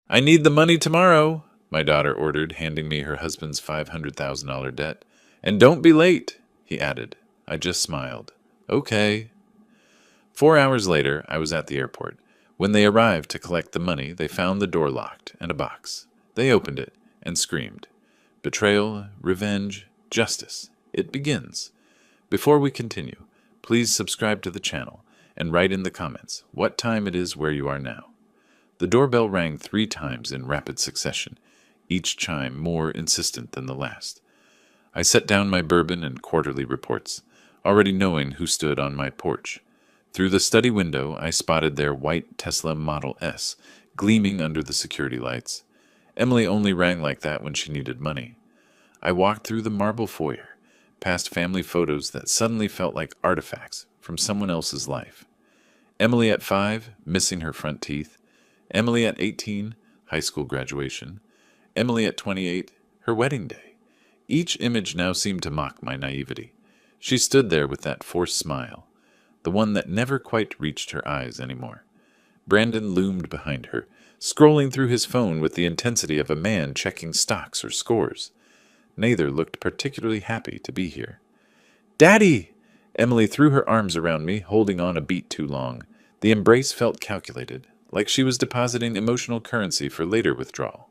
I need the money tomorrow, my daughter ordered, handing me her husband's $500,000 debt. And don't be late, he added. I just smiled. Okay. 4 hours later, I was at the airport. When they arrived to collect the money, they found the door locked and a box. They opened it and screamed. Betrayal, revenge, justice. It begins. Before we continue, please subscribe to the channel and write in the comments what time it is where you are now. The doorbell rang 3 times in rapid succession, each chime more insistent than the last. I set down my bourbon and quarterly reports, already knowing who stood on my porch. Through the study window, I spotted their white Tesla Model S gleaming under the security lights. Emily only rang like that when she needed money. I walked through the marble foyer, past family photos that suddenly felt like artifacts from someone else's life. Emily at 5, missing her front teeth. Emily at 18, high school graduation. Emily at 28, her wedding day. Each image now seemed to mock my naivety. She stood there with that forced smile, the one that never quite reached her eyes anymore. Brandon loomed behind her, scrolling through his phone with the intensity of a man checking stocks or scores. Neither looked particularly happy to be here. Daddy! Emily threw her arms around me, holding on a beat too long. The embrace felt calculated, like she was depositing emotional currency for later withdrawal.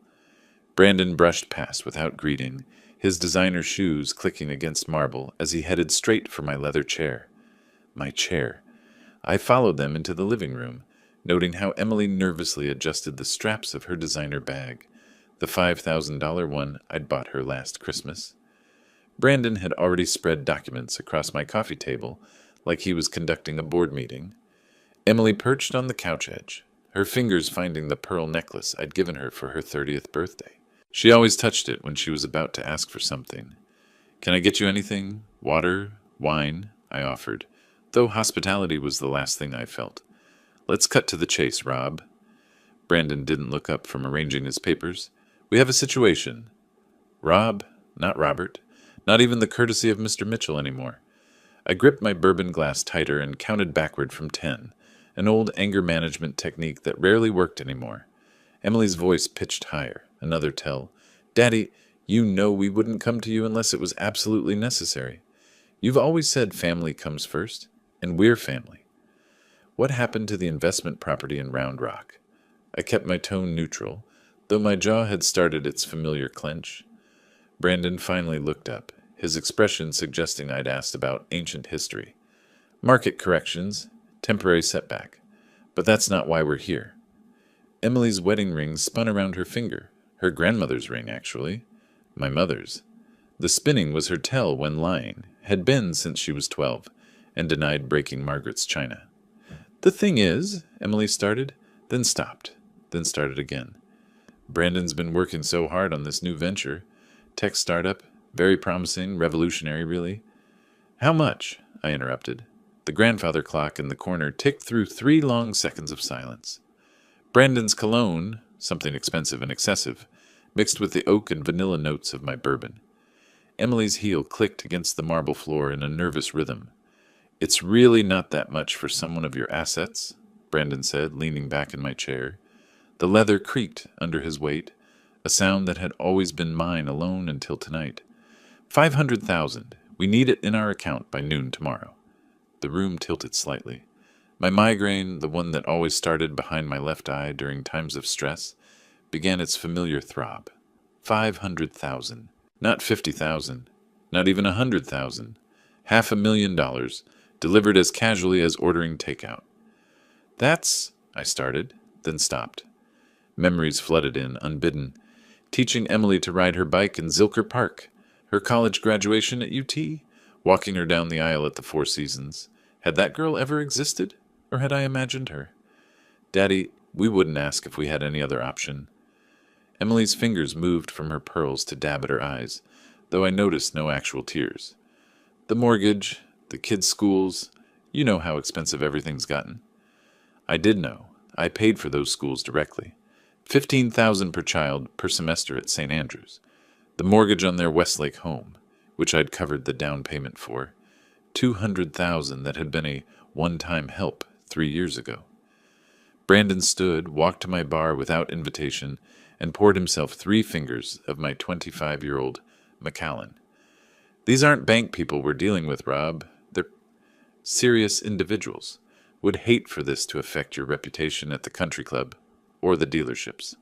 Brandon brushed past without greeting, his designer shoes clicking against marble as he headed straight for my leather chair. My chair. I followed them into the living room, noting how Emily nervously adjusted the straps of her designer bag, the $5,000 one I'd bought her last Christmas. Brandon had already spread documents across my coffee table like he was conducting a board meeting. Emily perched on the couch edge, her fingers finding the pearl necklace I'd given her for her 30th birthday. She always touched it when she was about to ask for something. Can I get you anything? Water? Wine? I offered, though hospitality was the last thing I felt. Let's cut to the chase, Rob. Brandon didn't look up from arranging his papers. We have a situation. Rob, not Robert, not even the courtesy of Mr. Mitchell anymore. I gripped my bourbon glass tighter and counted backward from 10, an old anger management technique that rarely worked anymore. Emily's voice pitched higher, another tell. Daddy, you know we wouldn't come to you unless it was absolutely necessary. You've always said family comes first, and we're family. What happened to the investment property in Round Rock? I kept my tone neutral, though my jaw had started its familiar clench. Brandon finally looked up, his expression suggesting I'd asked about ancient history. Market corrections, temporary setback. But that's not why we're here. Emily's wedding ring spun around her finger, her grandmother's ring, actually. My mother's. The spinning was her tell when lying, had been since she was 12, and denied breaking Margaret's china. The thing is, Emily started, then stopped, then started again. Brandon's been working so hard on this new venture. Tech startup, very promising, revolutionary, really. How much? I interrupted. The grandfather clock in the corner ticked through 3 long seconds of silence. Brandon's cologne, something expensive and excessive, mixed with the oak and vanilla notes of my bourbon. Emily's heel clicked against the marble floor in a nervous rhythm. It's really not that much for someone of your assets, Brandon said, leaning back in my chair. The leather creaked under his weight, a sound that had always been mine alone until tonight. 500,000. We need it in our account by noon tomorrow. The room tilted slightly. My migraine, the one that always started behind my left eye during times of stress, began its familiar throb. 500,000. Not 50,000. Not even 100,000. $500,000, delivered as casually as ordering takeout. That's, I started, then stopped. Memories flooded in, unbidden. Teaching Emily to ride her bike in Zilker Park, her college graduation at UT, walking her down the aisle at the Four Seasons. Had that girl ever existed, or had I imagined her? Daddy, we wouldn't ask if we had any other option. Emily's fingers moved from her pearls to dab at her eyes, though I noticed no actual tears. The mortgage, the kids' schools, you know how expensive everything's gotten. I did know. I paid for those schools directly. $15,000 per child per semester at St. Andrews. The mortgage on their Westlake home, which I'd covered the down payment for. $200,000 that had been a one-time help 3 years ago. Brandon stood, walked to my bar without invitation, and poured himself 3 fingers of my 25-year-old Macallan. These aren't bank people we're dealing with, Rob. They're serious individuals. Would hate for this to affect your reputation at the country club or the dealerships.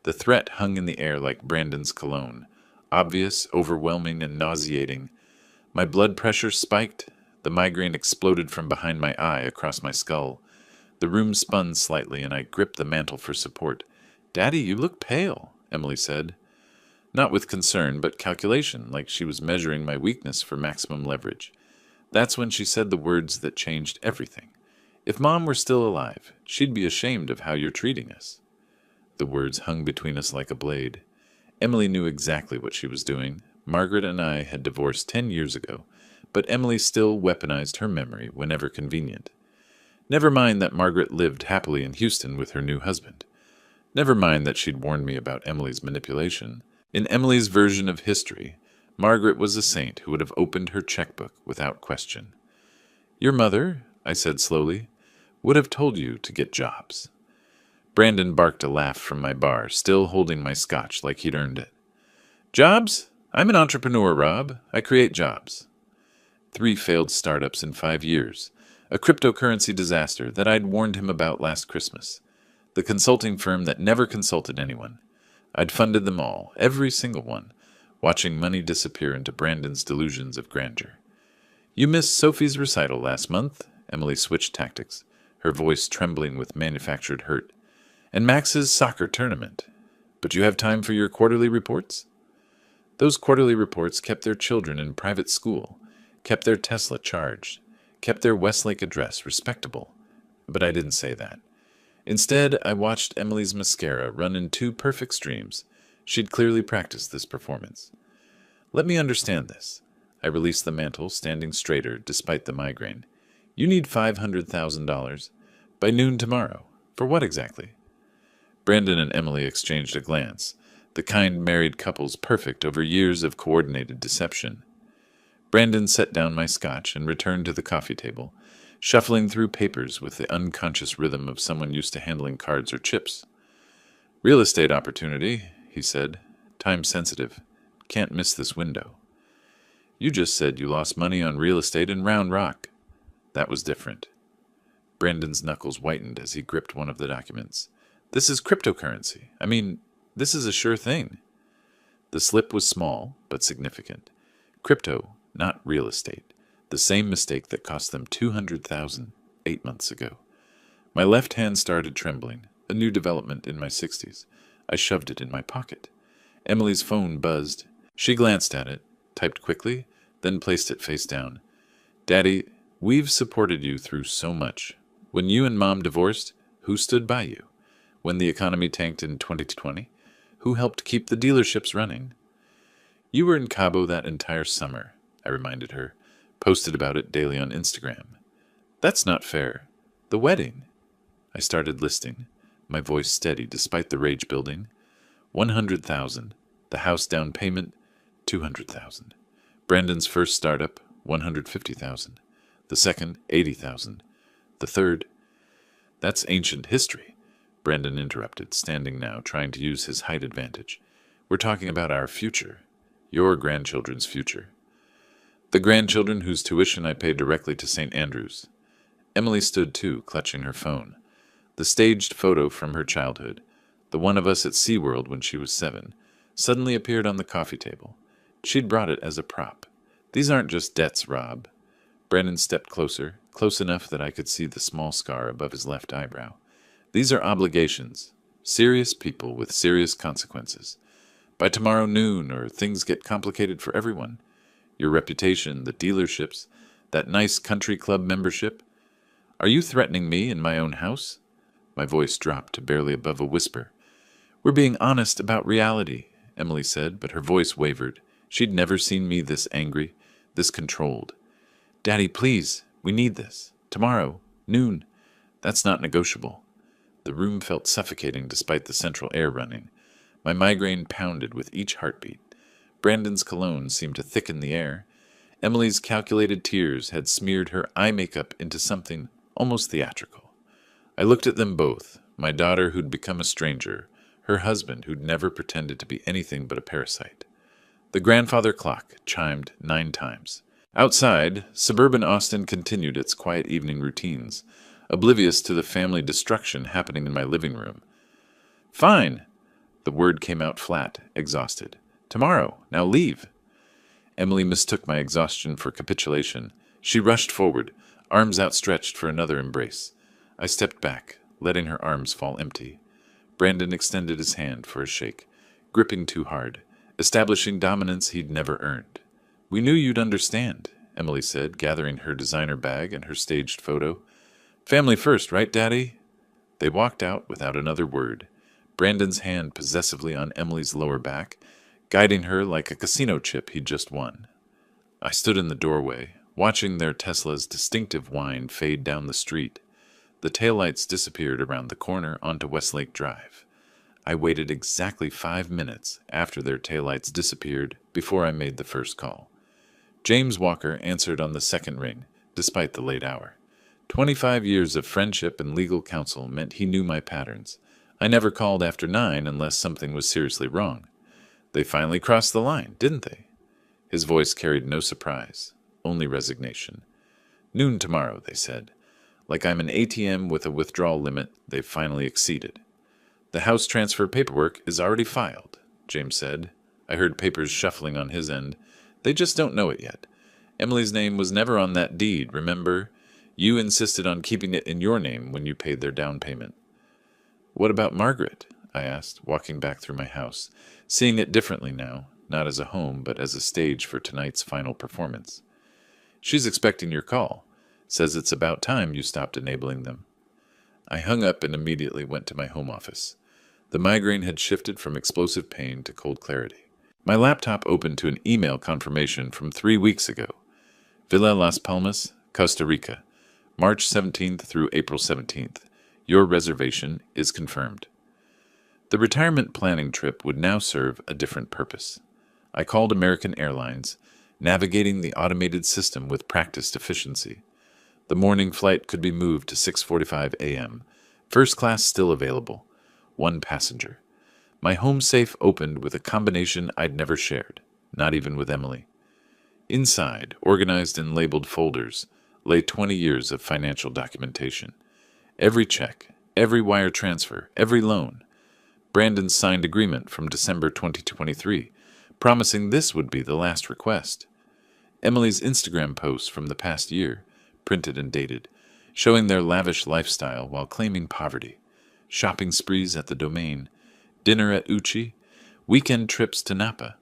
The threat hung in the air like Brandon's cologne, obvious, overwhelming, and nauseating. My blood pressure spiked. The migraine exploded from behind my eye across my skull. The room spun slightly, and I gripped the mantel for support. "Daddy, you look pale," Emily said. Not with concern, but calculation, like she was measuring my weakness for maximum leverage. That's when she said the words that changed everything. "If Mom were still alive, she'd be ashamed of how you're treating us." The words hung between us like a blade. Emily knew exactly what she was doing. Margaret and I had divorced 10 years ago, but Emily still weaponized her memory whenever convenient. Never mind that Margaret lived happily in Houston with her new husband. Never mind that she'd warned me about Emily's manipulation. In Emily's version of history, Margaret was a saint who would have opened her checkbook without question. "Your mother," I said slowly, "would have told you to get jobs." Brandon barked a laugh from my bar, still holding my scotch like he'd earned it. "Jobs? I'm an entrepreneur, Rob. I create jobs." 3 failed startups in 5 years. A cryptocurrency disaster that I'd warned him about last Christmas. The consulting firm that never consulted anyone. I'd funded them all, every single one, watching money disappear into Brandon's delusions of grandeur. "You missed Sophie's recital last month," Emily switched tactics, her voice trembling with manufactured hurt. "And Max's soccer tournament. But you have time for your quarterly reports?" Those quarterly reports kept their children in private school, kept their Tesla charged, kept their Westlake address respectable. But I didn't say that. Instead, I watched Emily's mascara run in 2 perfect streams. She'd clearly practiced this performance. "Let me understand this." I released the mantle, standing straighter despite the migraine. "You need $500,000 by noon tomorrow. For what exactly?" Brandon and Emily exchanged a glance, the kind married couple's perfect over years of coordinated deception. Brandon set down my scotch and returned to the coffee table, shuffling through papers with the unconscious rhythm of someone used to handling cards or chips. "Real estate opportunity," he said. "Time sensitive. Can't miss this window." "You just said you lost money on real estate in Round Rock." That was different. Brandon's knuckles whitened as he gripped one of the documents. "This is cryptocurrency. I mean, this is a sure thing." The slip was small, but significant. Crypto, not real estate. The same mistake that cost them $200,000 8 months ago. My left hand started trembling, a new development in my 60s. I shoved it in my pocket. Emily's phone buzzed. She glanced at it, typed quickly, then placed it face down. "Daddy, we've supported you through so much. When you and Mom divorced, who stood by you? When the economy tanked in 2020, who helped keep the dealerships running?" "You were in Cabo that entire summer," I reminded her. "Posted about it daily on Instagram." "That's not fair. The wedding." I started listing, my voice steady despite the rage building. 100,000. The house down payment, 200,000. Brandon's first startup, 150,000. The second, 80,000. The third. "That's ancient history," Brandon interrupted, standing now, trying to use his height advantage. "We're talking about our future. Your grandchildren's future." "The grandchildren whose tuition I paid directly to St. Andrews." Emily stood too, clutching her phone. The staged photo from her childhood, the one of us at SeaWorld when she was 7, suddenly appeared on the coffee table. She'd brought it as a prop. "These aren't just debts, Rob." Brandon stepped closer, close enough that I could see the small scar above his left eyebrow. "These are obligations. Serious people with serious consequences. By tomorrow noon, or things get complicated for everyone. Your reputation, the dealerships, that nice country club membership. Are you threatening me in my own house?" My voice dropped to barely above a whisper. "We're being honest about reality," Emily said, but her voice wavered. She'd never seen me this angry, this controlled. "Daddy, please, we need this. Tomorrow, noon. That's not negotiable." The room felt suffocating despite the central air running. My migraine pounded with each heartbeat. Brandon's cologne seemed to thicken the air. Emily's calculated tears had smeared her eye makeup into something almost theatrical. I looked at them both, my daughter who'd become a stranger, her husband who'd never pretended to be anything but a parasite. The grandfather clock chimed 9 times. Outside, suburban Austin continued its quiet evening routines, oblivious to the family destruction happening in my living room. "Fine." The word came out flat, exhausted. "Tomorrow. Now leave." Emily mistook my exhaustion for capitulation. She rushed forward, arms outstretched for another embrace. I stepped back, letting her arms fall empty. Brandon extended his hand for a shake, gripping too hard, establishing dominance he'd never earned. "We knew you'd understand," Emily said, gathering her designer bag and her staged photo. "Family first, right, Daddy?" They walked out without another word, Brandon's hand possessively on Emily's lower back, guiding her like a casino chip he'd just won. I stood in the doorway, watching their Tesla's distinctive whine fade down the street. The taillights disappeared around the corner onto Westlake Drive. I waited exactly 5 minutes after their taillights disappeared before I made the first call. James Walker answered on the second ring, despite the late hour. 25 years of friendship and legal counsel meant he knew my patterns. I never called after 9 unless something was seriously wrong. They finally crossed the line, didn't they? His voice carried no surprise, only resignation. "Noon tomorrow," they said. Like I'm an ATM with a withdrawal limit they've finally exceeded. "The house transfer paperwork is already filed," James said. I heard papers shuffling on his end. "They just don't know it yet. Emily's name was never on that deed, remember? You insisted on keeping it in your name when you paid their down payment." "What about Margaret?" I asked, walking back through my house, seeing it differently now, not as a home, but as a stage for tonight's final performance. "She's expecting your call. Says it's about time you stopped enabling them." I hung up and immediately went to my home office. The migraine had shifted from explosive pain to cold clarity. My laptop opened to an email confirmation from 3 weeks ago. "Villa Las Palmas, Costa Rica, March 17th through April 17th. Your reservation is confirmed." The retirement planning trip would now serve a different purpose. I called American Airlines, navigating the automated system with practiced efficiency. The morning flight could be moved to 6:45 a.m. First class still available. 1 passenger. My home safe opened with a combination I'd never shared, not even with Emily. Inside, organized in labeled folders, lay 20 years of financial documentation. Every check, every wire transfer, every loan. Brandon's signed agreement from December 2023, promising this would be the last request. Emily's Instagram posts from the past year, printed and dated, showing their lavish lifestyle while claiming poverty. Shopping sprees at the Domain, dinner at Uchi, weekend trips to Napa.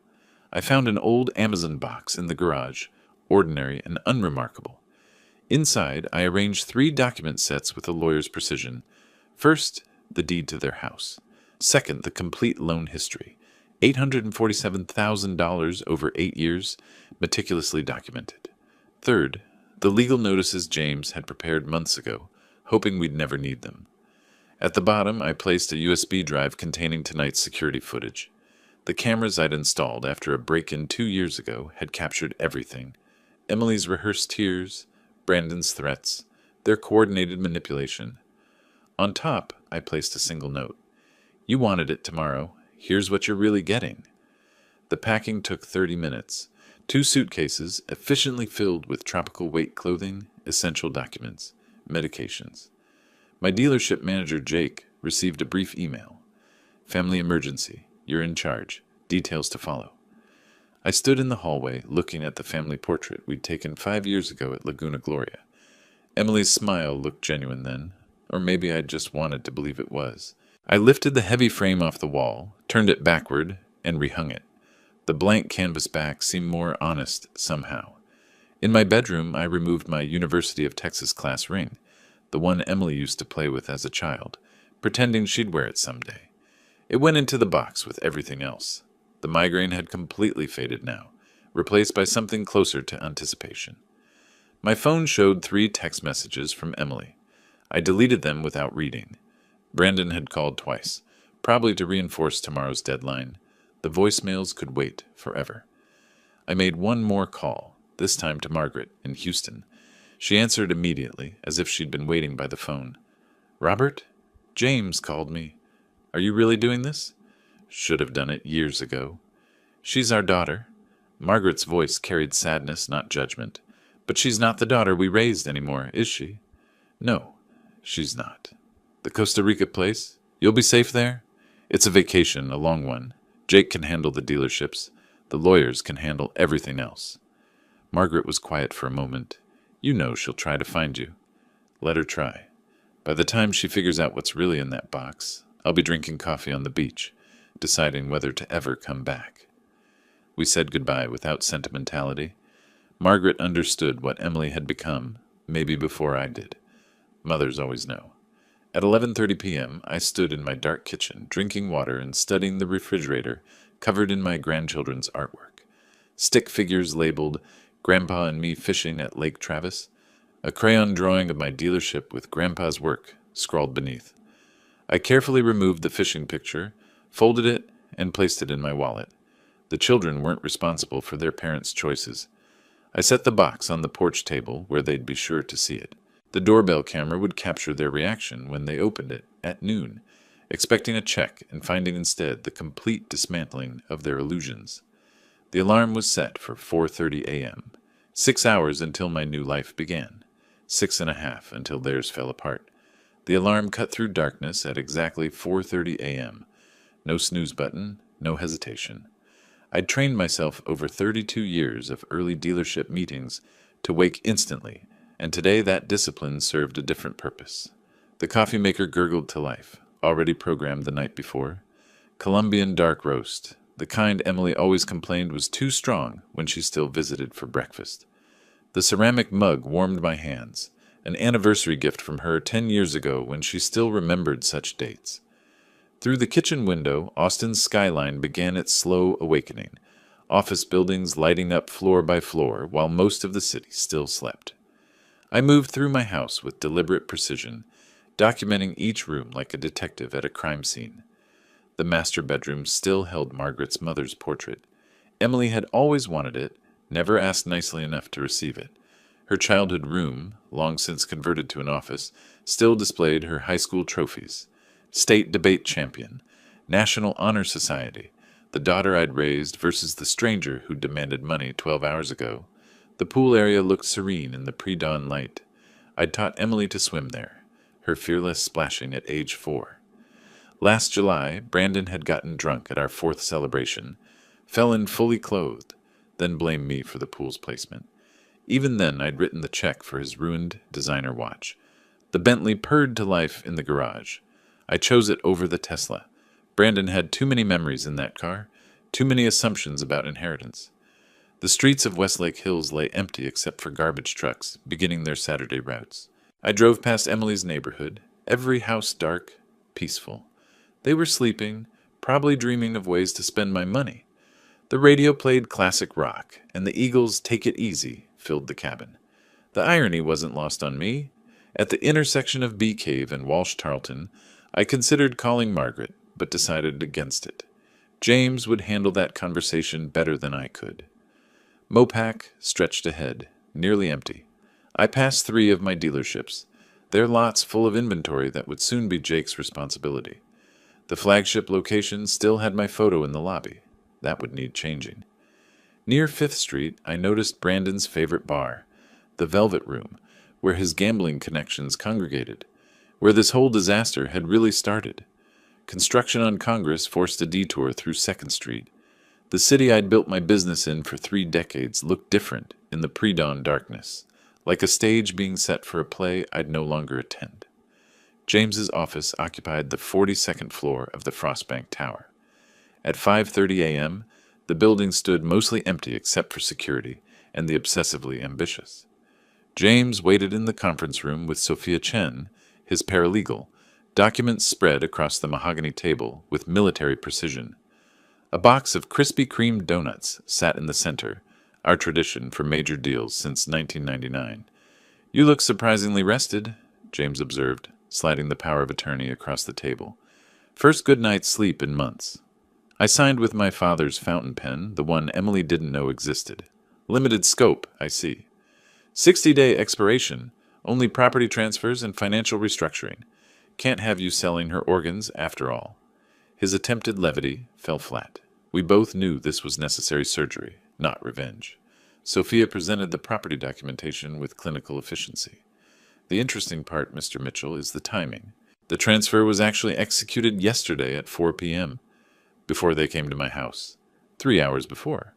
I found an old Amazon box in the garage, ordinary and unremarkable. Inside, I arranged 3 document sets with a lawyer's precision. First, the deed to their house. Second, the complete loan history. $847,000 over 8 years, meticulously documented. Third, the legal notices James had prepared months ago, hoping we'd never need them. At the bottom, I placed a USB drive containing tonight's security footage. The cameras I'd installed after a break-in 2 years ago had captured everything. Emily's rehearsed tears, Brandon's threats, their coordinated manipulation. On top, I placed a single note. "You wanted it tomorrow. Here's what you're really getting." The packing took 30 minutes. 2 suitcases, efficiently filled with tropical weight clothing, essential documents, medications. My dealership manager, Jake, received a brief email. "Family emergency. You're in charge. Details to follow." I stood in the hallway, looking at the family portrait we'd taken 5 years ago at Laguna Gloria. Emily's smile looked genuine then, or maybe I just wanted to believe it was. I lifted the heavy frame off the wall, turned it backward, and rehung it. The blank canvas back seemed more honest somehow. In my bedroom, I removed my University of Texas class ring, the one Emily used to play with as a child, pretending she'd wear it someday. It went into the box with everything else. The migraine had completely faded now, replaced by something closer to anticipation. My phone showed 3 text messages from Emily. I deleted them without reading. Brandon had called twice, probably to reinforce tomorrow's deadline. The voicemails could wait forever. I made one more call, this time to Margaret in Houston. She answered immediately, as if she'd been waiting by the phone. Robert? James called me. Are you really doing this? Should have done it years ago. She's our daughter. Margaret's voice carried sadness, not judgment. But she's not the daughter we raised anymore, is she? No, she's not. The Costa Rica place? You'll be safe there? It's a vacation, a long one. Jake can handle the dealerships. The lawyers can handle everything else. Margaret was quiet for a moment. You know she'll try to find you. Let her try. By the time she figures out what's really in that box, I'll be drinking coffee on the beach, deciding whether to ever come back. We said goodbye without sentimentality. Margaret understood what Emily had become, maybe before I did. Mothers always know. At 11:30 p.m., I stood in my dark kitchen, drinking water and studying the refrigerator covered in my grandchildren's artwork. Stick figures labeled Grandpa and Me Fishing at Lake Travis, a crayon drawing of my dealership with Grandpa's work scrawled beneath. I carefully removed the fishing picture, folded it, and placed it in my wallet. The children weren't responsible for their parents' choices. I set the box on the porch table where they'd be sure to see it. The doorbell camera would capture their reaction when they opened it at noon, expecting a check and finding instead the complete dismantling of their illusions. The alarm was set for 4:30 a.m., 6 hours until my new life began, 6.5 until theirs fell apart. The alarm cut through darkness at exactly 4:30 a.m. No snooze button, no hesitation. I'd trained myself over 32 years of early dealership meetings to wake instantly, and today that discipline served a different purpose. The coffee maker gurgled to life, already programmed the night before. Colombian dark roast, the kind Emily always complained was too strong when she still visited for breakfast. The ceramic mug warmed my hands, an anniversary gift from her 10 years ago when she still remembered such dates. Through the kitchen window, Austin's skyline began its slow awakening, office buildings lighting up floor by floor while most of the city still slept. I moved through my house with deliberate precision, documenting each room like a detective at a crime scene. The master bedroom still held Margaret's mother's portrait. Emily had always wanted it, never asked nicely enough to receive it. Her childhood room, long since converted to an office, still displayed her high school trophies. State debate champion, National Honor Society, the daughter I'd raised versus the stranger who demanded money 12 hours ago. The pool area looked serene in the pre-dawn light. I'd taught Emily to swim there, her fearless splashing at age 4. Last July, Brandon had gotten drunk at our 4th celebration, fell in fully clothed, then blamed me for the pool's placement. Even then, I'd written the check for his ruined designer watch. The Bentley purred to life in the garage. I chose it over the Tesla. Brandon had too many memories in that car, too many assumptions about inheritance. The streets of Westlake Hills lay empty except for garbage trucks, beginning their Saturday routes. I drove past Emily's neighborhood, every house dark, peaceful. They were sleeping, probably dreaming of ways to spend my money. The radio played classic rock, and the Eagles' Take It Easy filled the cabin. The irony wasn't lost on me. At the intersection of Bee Cave and Walsh Tarleton, I considered calling Margaret, but decided against it. James would handle that conversation better than I could. Mopac stretched ahead, nearly empty. I passed 3 of my dealerships, their lots full of inventory that would soon be Jake's responsibility. The flagship location still had my photo in the lobby. That would need changing. Near 5th Street, I noticed Brandon's favorite bar, the Velvet Room, where his gambling connections congregated, where this whole disaster had really started. Construction on Congress forced a detour through 2nd Street. The city I'd built my business in for 3 decades looked different in the pre-dawn darkness, like a stage being set for a play I'd no longer attend. James's office occupied the 42nd floor of the Frostbank Tower. At 5:30 a.m., the building stood mostly empty except for security and the obsessively ambitious. James waited in the conference room with Sophia Chen, his paralegal, documents spread across the mahogany table with military precision. A box of Krispy Kreme donuts sat in the center, our tradition for major deals since 1999. "You look surprisingly rested," James observed, sliding the power of attorney across the table. "First good night's sleep in months." I signed with my father's fountain pen, the one Emily didn't know existed. "Limited scope, I see. 60-day expiration, only property transfers and financial restructuring. Can't have you selling her organs after all. His attempted levity fell flat. We both knew this was necessary surgery, not revenge. Sophia presented the property documentation with clinical efficiency. The interesting part, Mr. Mitchell, is the timing. The transfer was actually executed yesterday at 4 p.m., before they came to my house. 3 hours before.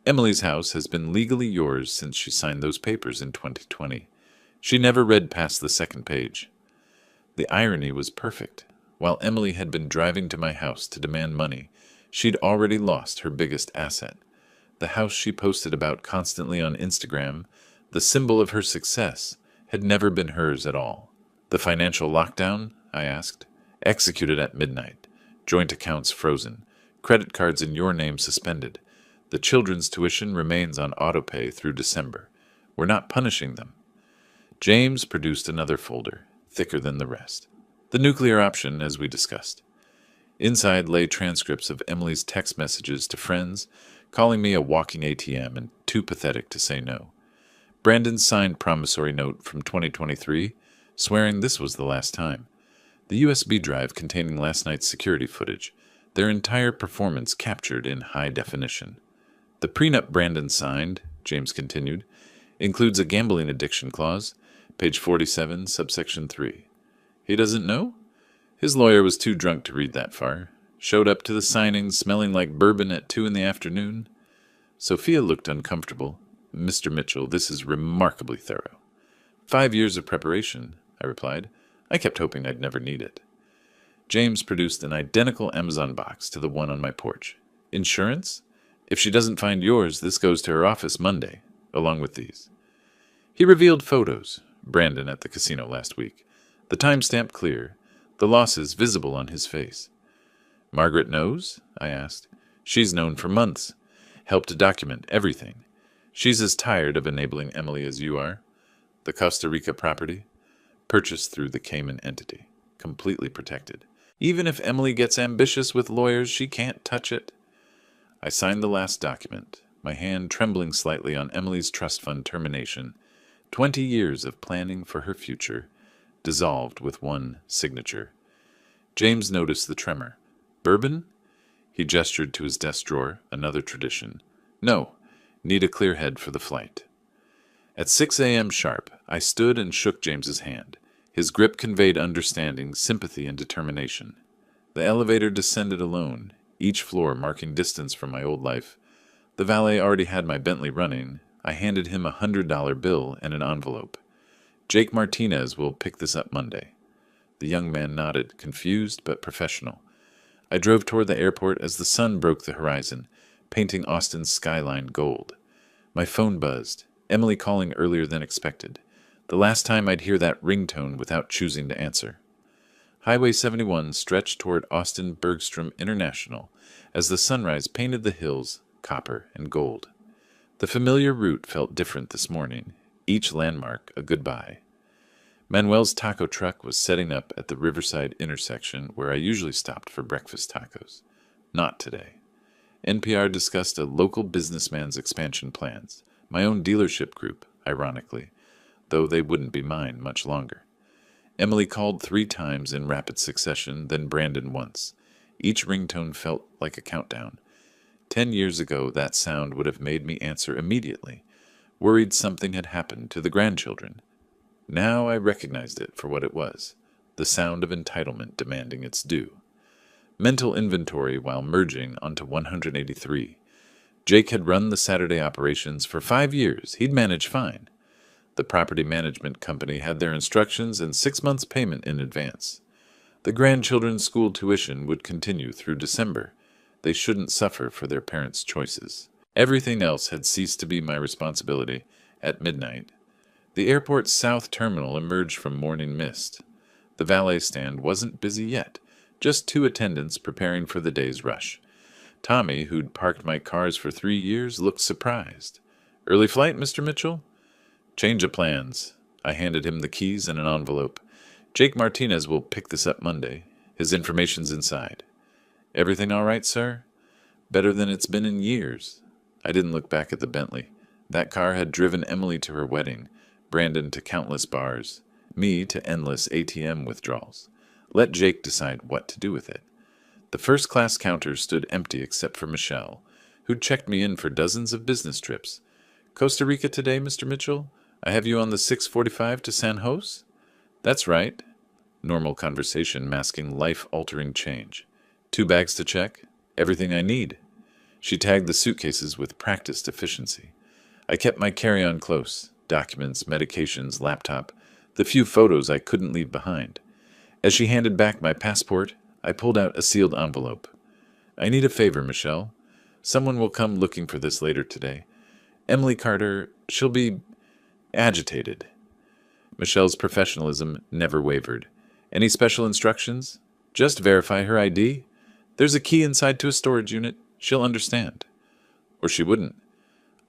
Emily's house has been legally yours since she signed those papers in 2020. She never read past the second page. The irony was perfect. While Emily had been driving to my house to demand money, she'd already lost her biggest asset. The house she posted about constantly on Instagram, the symbol of her success, had never been hers at all. The financial lockdown? I asked. Executed at midnight. Joint accounts frozen. Credit cards in your name suspended. The children's tuition remains on autopay through December. We're not punishing them. James produced another folder, thicker than the rest. The nuclear option, as we discussed. Inside lay transcripts of Emily's text messages to friends, calling me a walking ATM and too pathetic to say no. Brandon's signed promissory note from 2023, swearing this was the last time. The USB drive containing last night's security footage, their entire performance captured in high definition. The prenup Brandon signed, James continued, includes a gambling addiction clause, page 47, subsection 3. He doesn't know? His lawyer was too drunk to read that far. Showed up to the signing smelling like bourbon at 2 p.m. Sophia looked uncomfortable. Mr. Mitchell, this is remarkably thorough. 5 years of preparation, I replied. I kept hoping I'd never need it. James produced an identical Amazon box to the one on my porch. Insurance? If she doesn't find yours, this goes to her office Monday, along with these. He revealed photos, Brandon at the casino last week. The timestamp clear, the losses visible on his face. Margaret knows? I asked. She's known for months. Helped to document everything. She's as tired of enabling Emily as you are. The Costa Rica property? Purchased through the Cayman entity. Completely protected. Even if Emily gets ambitious with lawyers, she can't touch it. I signed the last document, my hand trembling slightly on Emily's trust fund termination. 20 years of planning for her future, dissolved with one signature. James noticed the tremor. Bourbon? He gestured to his desk drawer, another tradition. No, need a clear head for the flight. At 6 a.m. sharp, I stood and shook James's hand. His grip conveyed understanding, sympathy, and determination. The elevator descended alone, each floor marking distance from my old life. The valet already had my Bentley running. I handed him a $100 bill and an envelope. Jake Martinez will pick this up Monday. The young man nodded, confused but professional. I drove toward the airport as the sun broke the horizon, painting Austin's skyline gold. My phone buzzed, Emily calling earlier than expected. The last time I'd hear that ringtone without choosing to answer. Highway 71 stretched toward Austin Bergstrom International as the sunrise painted the hills copper and gold. The familiar route felt different this morning, each landmark a goodbye. Manuel's taco truck was setting up at the Riverside intersection where I usually stopped for breakfast tacos. Not today. NPR discussed a local businessman's expansion plans, my own dealership group, ironically, though they wouldn't be mine much longer. Emily called 3 times in rapid succession, then Brandon once. Each ringtone felt like a countdown. 10 years ago, that sound would have made me answer immediately, worried something had happened to the grandchildren. Now I recognized it for what it was, the sound of entitlement demanding its due. Mental inventory while merging onto 183. Jake had run the Saturday operations for 5 years. He'd managed fine. The property management company had their instructions and 6 months' payment in advance. The grandchildren's school tuition would continue through December. They shouldn't suffer for their parents' choices. Everything else had ceased to be my responsibility at midnight. The airport's south terminal emerged from morning mist. The valet stand wasn't busy yet, just 2 attendants preparing for the day's rush. Tommy, who'd parked my cars for 3 years, looked surprised. "Early flight, Mr. Mitchell?" "Change of plans." I handed him the keys and an envelope. "Jake Martinez will pick this up Monday. His information's inside." "Everything all right, sir?" "Better than it's been in years." I didn't look back at the Bentley. That car had driven Emily to her wedding, Brandon to countless bars, me to endless ATM withdrawals. Let Jake decide what to do with it. The first-class counter stood empty except for Michelle, who'd checked me in for dozens of business trips. Costa Rica today, Mr. Mitchell? I have you on the 6:45 to San Jose? That's right. Normal conversation masking life-altering change. 2 bags to check? Everything I need. She tagged the suitcases with practiced efficiency. I kept my carry-on close. Documents, medications, laptop, the few photos I couldn't leave behind. As she handed back my passport, I pulled out a sealed envelope. I need a favor, Michelle. Someone will come looking for this later today. Emily Carter, she'll be agitated. Michelle's professionalism never wavered. Any special instructions? Just verify her ID. There's a key inside to a storage unit. She'll understand. Or she wouldn't.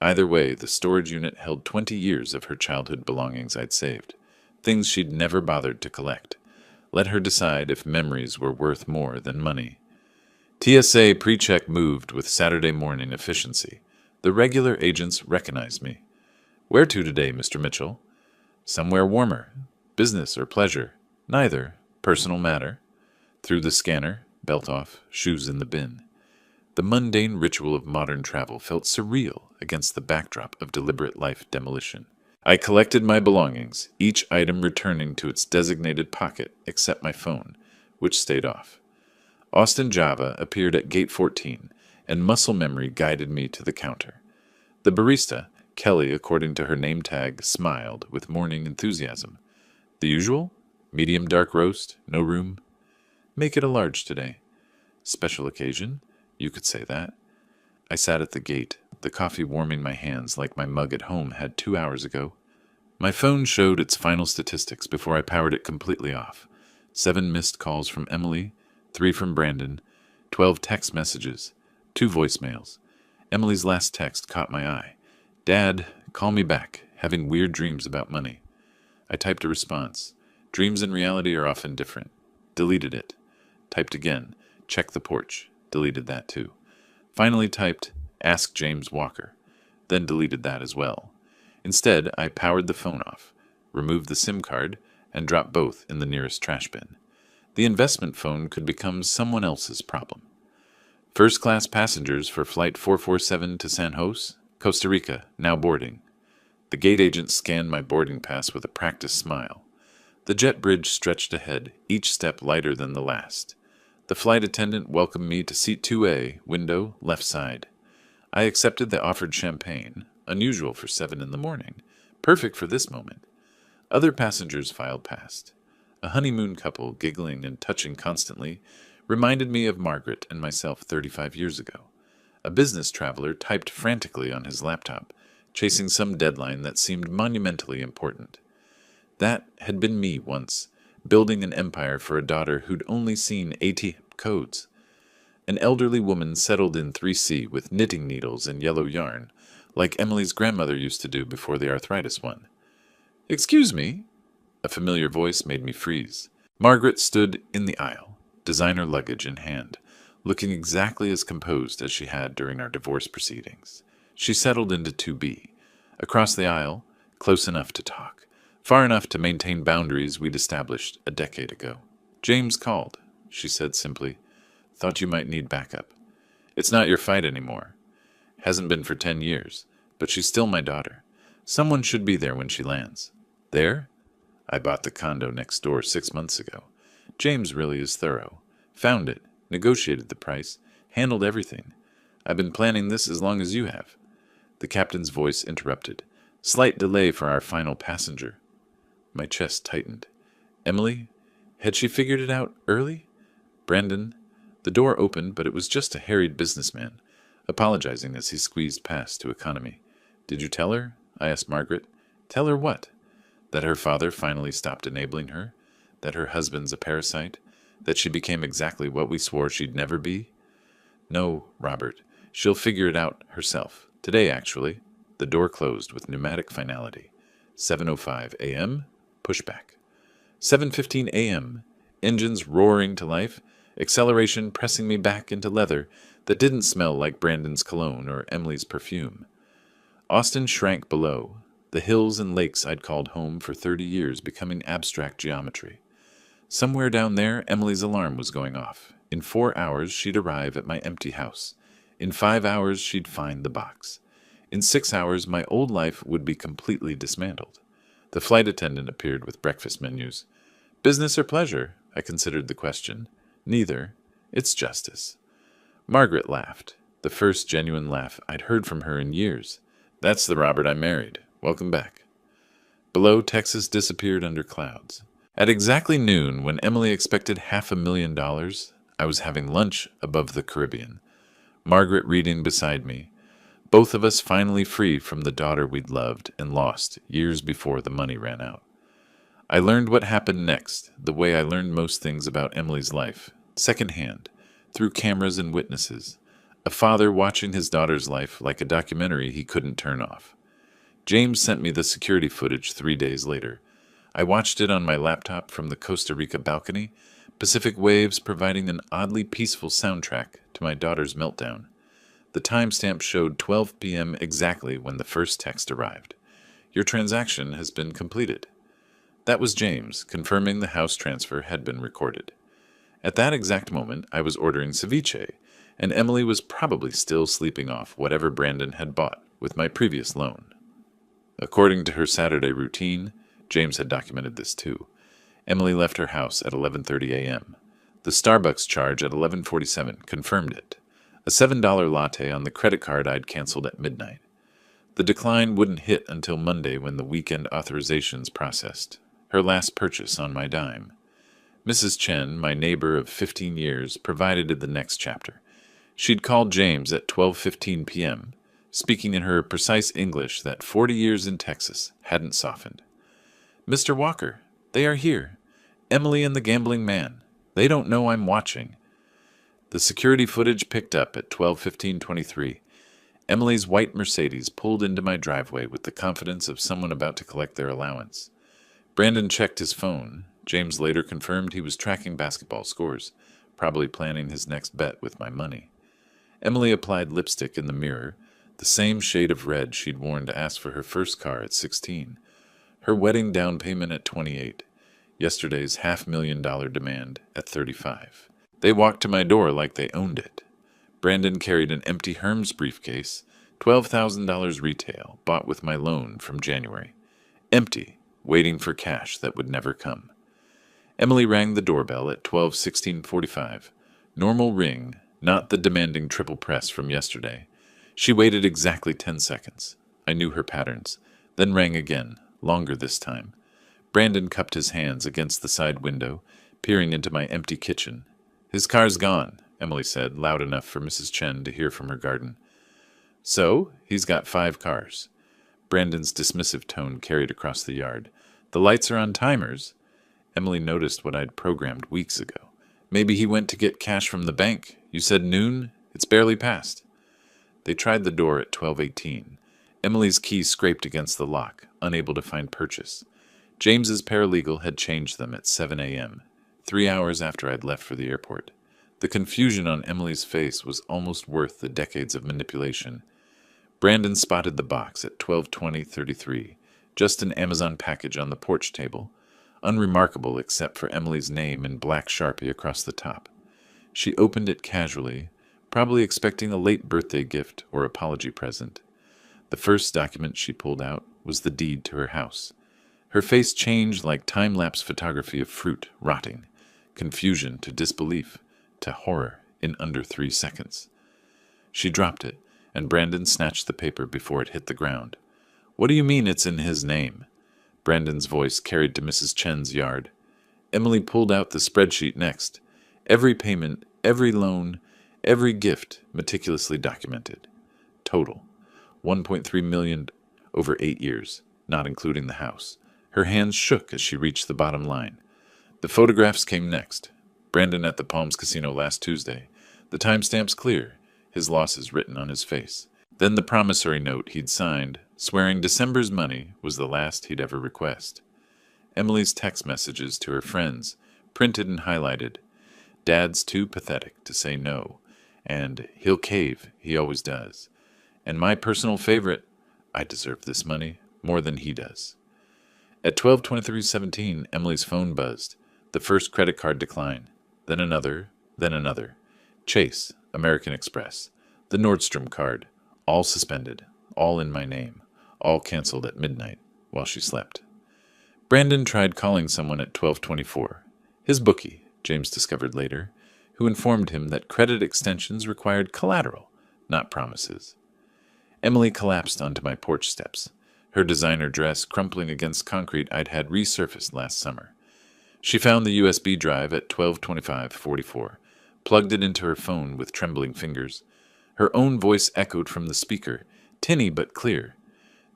Either way, the storage unit held 20 years of her childhood belongings I'd saved. Things she'd never bothered to collect. Let her decide if memories were worth more than money. TSA pre-check moved with Saturday morning efficiency. The regular agents recognized me. Where to today, Mr. Mitchell? Somewhere warmer. Business or pleasure? Neither. Personal matter. Through the scanner, belt off, shoes in the bin. The mundane ritual of modern travel felt surreal against the backdrop of deliberate life demolition. I collected my belongings, each item returning to its designated pocket except my phone, which stayed off. Austin Java appeared at gate 14, and muscle memory guided me to the counter. The barista, Kelly according to her name tag, smiled with morning enthusiasm. The usual? Medium dark roast, no room? Make it a large today. Special occasion? You could say that. I sat at the gate, the coffee warming my hands like my mug at home had 2 hours ago. My phone showed its final statistics before I powered it completely off. 7 missed calls from Emily, 3 from Brandon, 12 text messages, 2 voicemails. Emily's last text caught my eye. Dad, call me back, having weird dreams about money. I typed a response. Dreams and reality are often different. Deleted it. Typed again. Check the porch. Deleted that too. Finally typed, ask James Walker. Then deleted that as well. Instead, I powered the phone off, removed the SIM card, and dropped both in the nearest trash bin. The investment phone could become someone else's problem. First-class passengers for Flight 447 to San Jose, Costa Rica, now boarding. The gate agent scanned my boarding pass with a practiced smile. The jet bridge stretched ahead, each step lighter than the last. The flight attendant welcomed me to seat 2A, window, left side. I accepted the offered champagne, unusual for 7 in the morning, perfect for this moment. Other passengers filed past. A honeymoon couple, giggling and touching constantly, reminded me of Margaret and myself 35 years ago. A business traveler typed frantically on his laptop, chasing some deadline that seemed monumentally important. That had been me once, building an empire for a daughter who'd only seen ATM codes. An elderly woman settled in 3C with knitting needles and yellow yarn, like Emily's grandmother used to do before the arthritis won. Excuse me? A familiar voice made me freeze. Margaret stood in the aisle, designer luggage in hand, looking exactly as composed as she had during our divorce proceedings. She settled into 2B. Across the aisle, close enough to talk, far enough to maintain boundaries we'd established a decade ago. James called, she said simply. Thought you might need backup. It's not your fight anymore. Hasn't been for 10 years, but she's still my daughter. Someone should be there when she lands. There? I bought the condo next door 6 months ago. James really is thorough. Found it, negotiated the price, handled everything. I've been planning this as long as you have. The captain's voice interrupted. Slight delay for our final passenger. My chest tightened. Emily? Had she figured it out early? Brandon? The door opened, but it was just a harried businessman, apologizing as he squeezed past to economy. Did you tell her? I asked Margaret. Tell her what? That her father finally stopped enabling her? That her husband's a parasite? That she became exactly what we swore she'd never be? No, Robert. She'll figure it out herself. Today, actually. The door closed with pneumatic finality. 7:05 a.m. Pushback. 7:15 a.m. Engines roaring to life. Acceleration pressing me back into leather that didn't smell like Brandon's cologne or Emily's perfume. Austin shrank below, the hills and lakes I'd called home for 30 years becoming abstract geometry. Somewhere down there, Emily's alarm was going off. In 4 hours, she'd arrive at my empty house. In 5 hours, she'd find the box. In 6 hours, my old life would be completely dismantled. The flight attendant appeared with breakfast menus. Business or pleasure? I considered the question. Neither. It's justice. Margaret laughed, the first genuine laugh I'd heard from her in years. That's the Robert I married. Welcome back. Below, Texas disappeared under clouds. At exactly noon, when Emily expected $500,000, I was having lunch above the Caribbean. Margaret reading beside me. Both of us finally free from the daughter we'd loved and lost years before the money ran out. I learned what happened next, the way I learned most things about Emily's life, secondhand, through cameras and witnesses. A father watching his daughter's life like a documentary he couldn't turn off. James sent me the security footage 3 days later. I watched it on my laptop from the Costa Rica balcony, Pacific waves providing an oddly peaceful soundtrack to my daughter's meltdown. The timestamp showed 12 p.m. exactly when the first text arrived. Your transaction has been completed. That was James, confirming the house transfer had been recorded. At that exact moment, I was ordering ceviche, and Emily was probably still sleeping off whatever Brandon had bought with my previous loan. According to her Saturday routine, James had documented this too, Emily left her house at 11:30 a.m. The Starbucks charge at 11:47 confirmed it. A $7 latte on the credit card I'd canceled at midnight. The decline wouldn't hit until Monday when the weekend authorizations processed. Her last purchase on my dime. Mrs. Chen, my neighbor of 15 years, provided the next chapter. She'd called James at 12:15 p.m., speaking in her precise English that 40 years in Texas hadn't softened. Mr. Walker, they are here. Emily and the gambling man. They don't know I'm watching. The security footage picked up at 12:15:23. Emily's white Mercedes pulled into my driveway with the confidence of someone about to collect their allowance. Brandon checked his phone. James later confirmed he was tracking basketball scores, probably planning his next bet with my money. Emily applied lipstick in the mirror, the same shade of red she'd worn to ask for her first car at 16. Her wedding down payment at 28. Yesterday's $500,000 demand at 35. They walked to my door like they owned it. Brandon carried an empty Hermes briefcase, $12,000 retail, bought with my loan from January. Empty, waiting for cash that would never come. Emily rang the doorbell at 12:16:45. Normal ring, not the demanding triple press from yesterday. She waited exactly 10 seconds. I knew her patterns. Then rang again, longer this time. Brandon cupped his hands against the side window, peering into my empty kitchen. His car's gone, Emily said, loud enough for Mrs. Chen to hear from her garden. So, he's got 5 cars. Brandon's dismissive tone carried across the yard. The lights are on timers. Emily noticed what I'd programmed weeks ago. Maybe he went to get cash from the bank. You said noon? It's barely past. They tried the door at 12:18. Emily's key scraped against the lock, unable to find purchase. James's paralegal had changed them at 7 a.m., 3 hours after I'd left for the airport. The confusion on Emily's face was almost worth the decades of manipulation. Brandon spotted the box at 12:20:33, just an Amazon package on the porch table, unremarkable except for Emily's name in black Sharpie across the top. She opened it casually, probably expecting a late birthday gift or apology present. The first document she pulled out was the deed to her house. Her face changed like time-lapse photography of fruit rotting, confusion to disbelief to horror in under 3 seconds. She dropped it, and Brandon snatched the paper before it hit the ground. What do you mean it's in his name? Brandon's voice carried to Mrs. Chen's yard. Emily pulled out the spreadsheet next. Every payment, every loan, every gift meticulously documented. Total, $1.3 million over 8 years, not including the house. Her hands shook as she reached the bottom line. The photographs came next. Brandon at the Palms Casino last Tuesday. The timestamp's clear, his losses written on his face. Then the promissory note he'd signed, swearing December's money was the last he'd ever request. Emily's text messages to her friends, printed and highlighted. Dad's too pathetic to say no, and he'll cave, he always does. And my personal favorite, I deserve this money more than he does. At 12:23:17, Emily's phone buzzed. The first credit card decline, then another, then another. Chase, American Express, the Nordstrom card, all suspended, all in my name, all canceled at midnight while she slept. Brandon tried calling someone at 12:24. His bookie, James discovered later, who informed him that credit extensions required collateral, not promises. Emily collapsed onto my porch steps, her designer dress crumpling against concrete I'd had resurfaced last summer. She found the USB drive at 12:25:44, plugged it into her phone with trembling fingers. Her own voice echoed from the speaker, tinny but clear.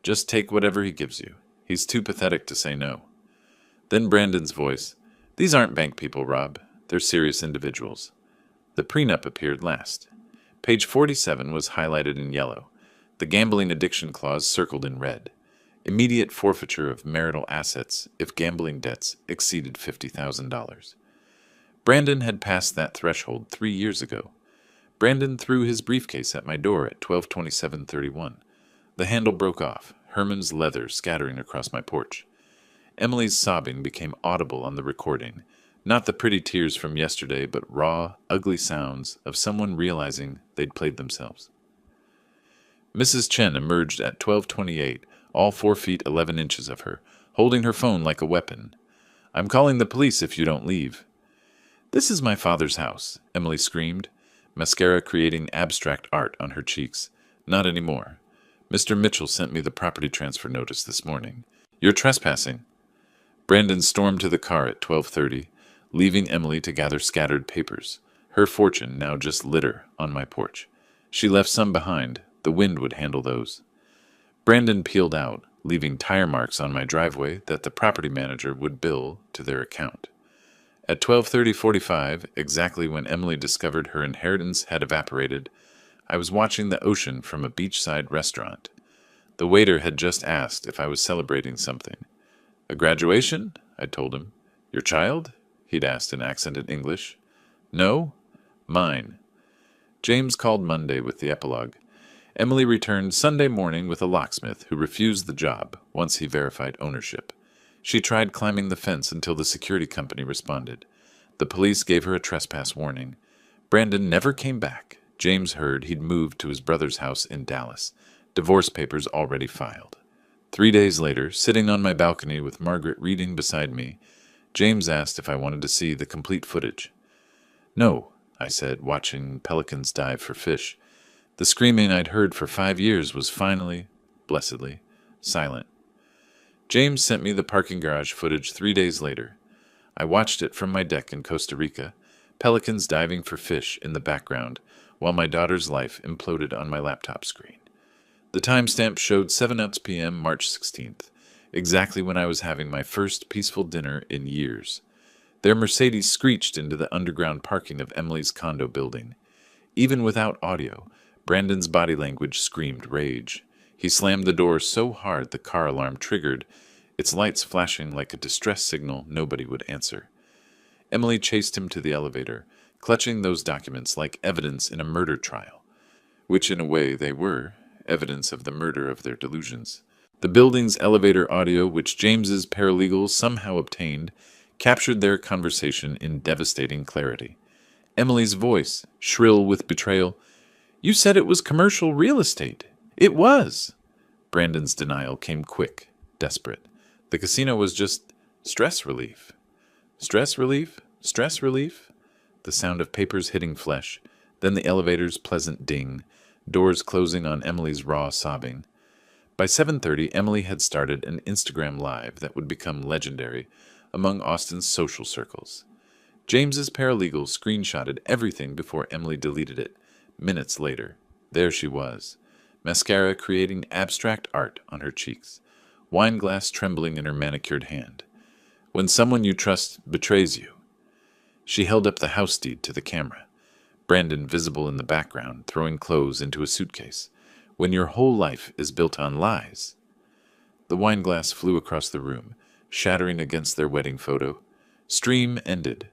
Just take whatever he gives you. He's too pathetic to say no. Then Brandon's voice. These aren't bank people, Rob. They're serious individuals. The prenup appeared last. Page 47 was highlighted in yellow. The gambling addiction clause circled in red. Immediate forfeiture of marital assets if gambling debts exceeded $50,000. Brandon had passed that threshold 3 years ago. Brandon threw his briefcase at my door at 12:27:31. The handle broke off, Herman's leather scattering across my porch. Emily's sobbing became audible on the recording, not the pretty tears from yesterday, but raw, ugly sounds of someone realizing they'd played themselves. Mrs. Chen emerged at 12:28, all 4 feet 11 inches of her, holding her phone like a weapon. I'm calling the police if you don't leave. This is my father's house, Emily screamed, mascara creating abstract art on her cheeks. Not anymore. Mr. Mitchell sent me the property transfer notice this morning. You're trespassing. Brandon stormed to the car at 12:30, leaving Emily to gather scattered papers. Her fortune now just litter on my porch. She left some behind. The wind would handle those. Brandon peeled out, leaving tire marks on my driveway that the property manager would bill to their account. At 12:30:45, exactly when Emily discovered her inheritance had evaporated, I was watching the ocean from a beachside restaurant. The waiter had just asked if I was celebrating something. A graduation? I told him. Your child? He'd asked in accented English. No? Mine. James called Monday with the epilogue. Emily returned Sunday morning with a locksmith who refused the job once he verified ownership. She tried climbing the fence until the security company responded. The police gave her a trespass warning. Brandon never came back. James heard he'd moved to his brother's house in Dallas, divorce papers already filed. 3 days later, sitting on my balcony with Margaret reading beside me, James asked if I wanted to see the complete footage. No, I said, watching pelicans dive for fish. The screaming I'd heard for 5 years was finally, blessedly, silent. James sent me the parking garage footage 3 days later. I watched it from my deck in Costa Rica, pelicans diving for fish in the background, while my daughter's life imploded on my laptop screen. The timestamp showed 7:00 p.m. March 16th, exactly when I was having my first peaceful dinner in years. Their Mercedes screeched into the underground parking of Emily's condo building. Even without audio, Brandon's body language screamed rage. He slammed the door so hard the car alarm triggered, its lights flashing like a distress signal nobody would answer. Emily chased him to the elevator, clutching those documents like evidence in a murder trial, which in a way they were, evidence of the murder of their delusions. The building's elevator audio, which James's paralegals somehow obtained, captured their conversation in devastating clarity. Emily's voice, shrill with betrayal, "You said it was commercial real estate." "It was." Brandon's denial came quick, desperate. The casino was just stress relief. Stress relief? Stress relief? The sound of papers hitting flesh, then the elevator's pleasant ding, doors closing on Emily's raw sobbing. By 7:30, Emily had started an Instagram Live that would become legendary among Austin's social circles. James's paralegal screenshotted everything before Emily deleted it. Minutes later, there she was, mascara creating abstract art on her cheeks, wine glass trembling in her manicured hand. When someone you trust betrays you. She held up the house deed to the camera, Brandon visible in the background, throwing clothes into a suitcase. When your whole life is built on lies. The wine glass flew across the room, shattering against their wedding photo. Stream ended.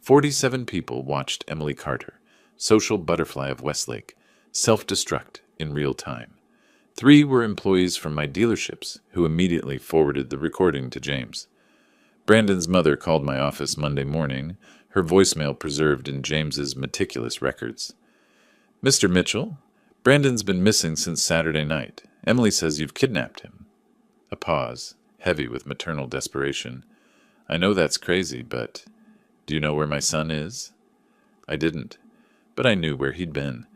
47 people watched Emily Carter, social butterfly of Westlake, self-destruct in real time. 3 were employees from my dealerships who immediately forwarded the recording to James. Brandon's mother called my office Monday morning, her voicemail preserved in James's meticulous records. Mr. Mitchell, Brandon's been missing since Saturday night. Emily says you've kidnapped him. A pause, heavy with maternal desperation. I know that's crazy, but do you know where my son is? I didn't, but I knew where he'd been.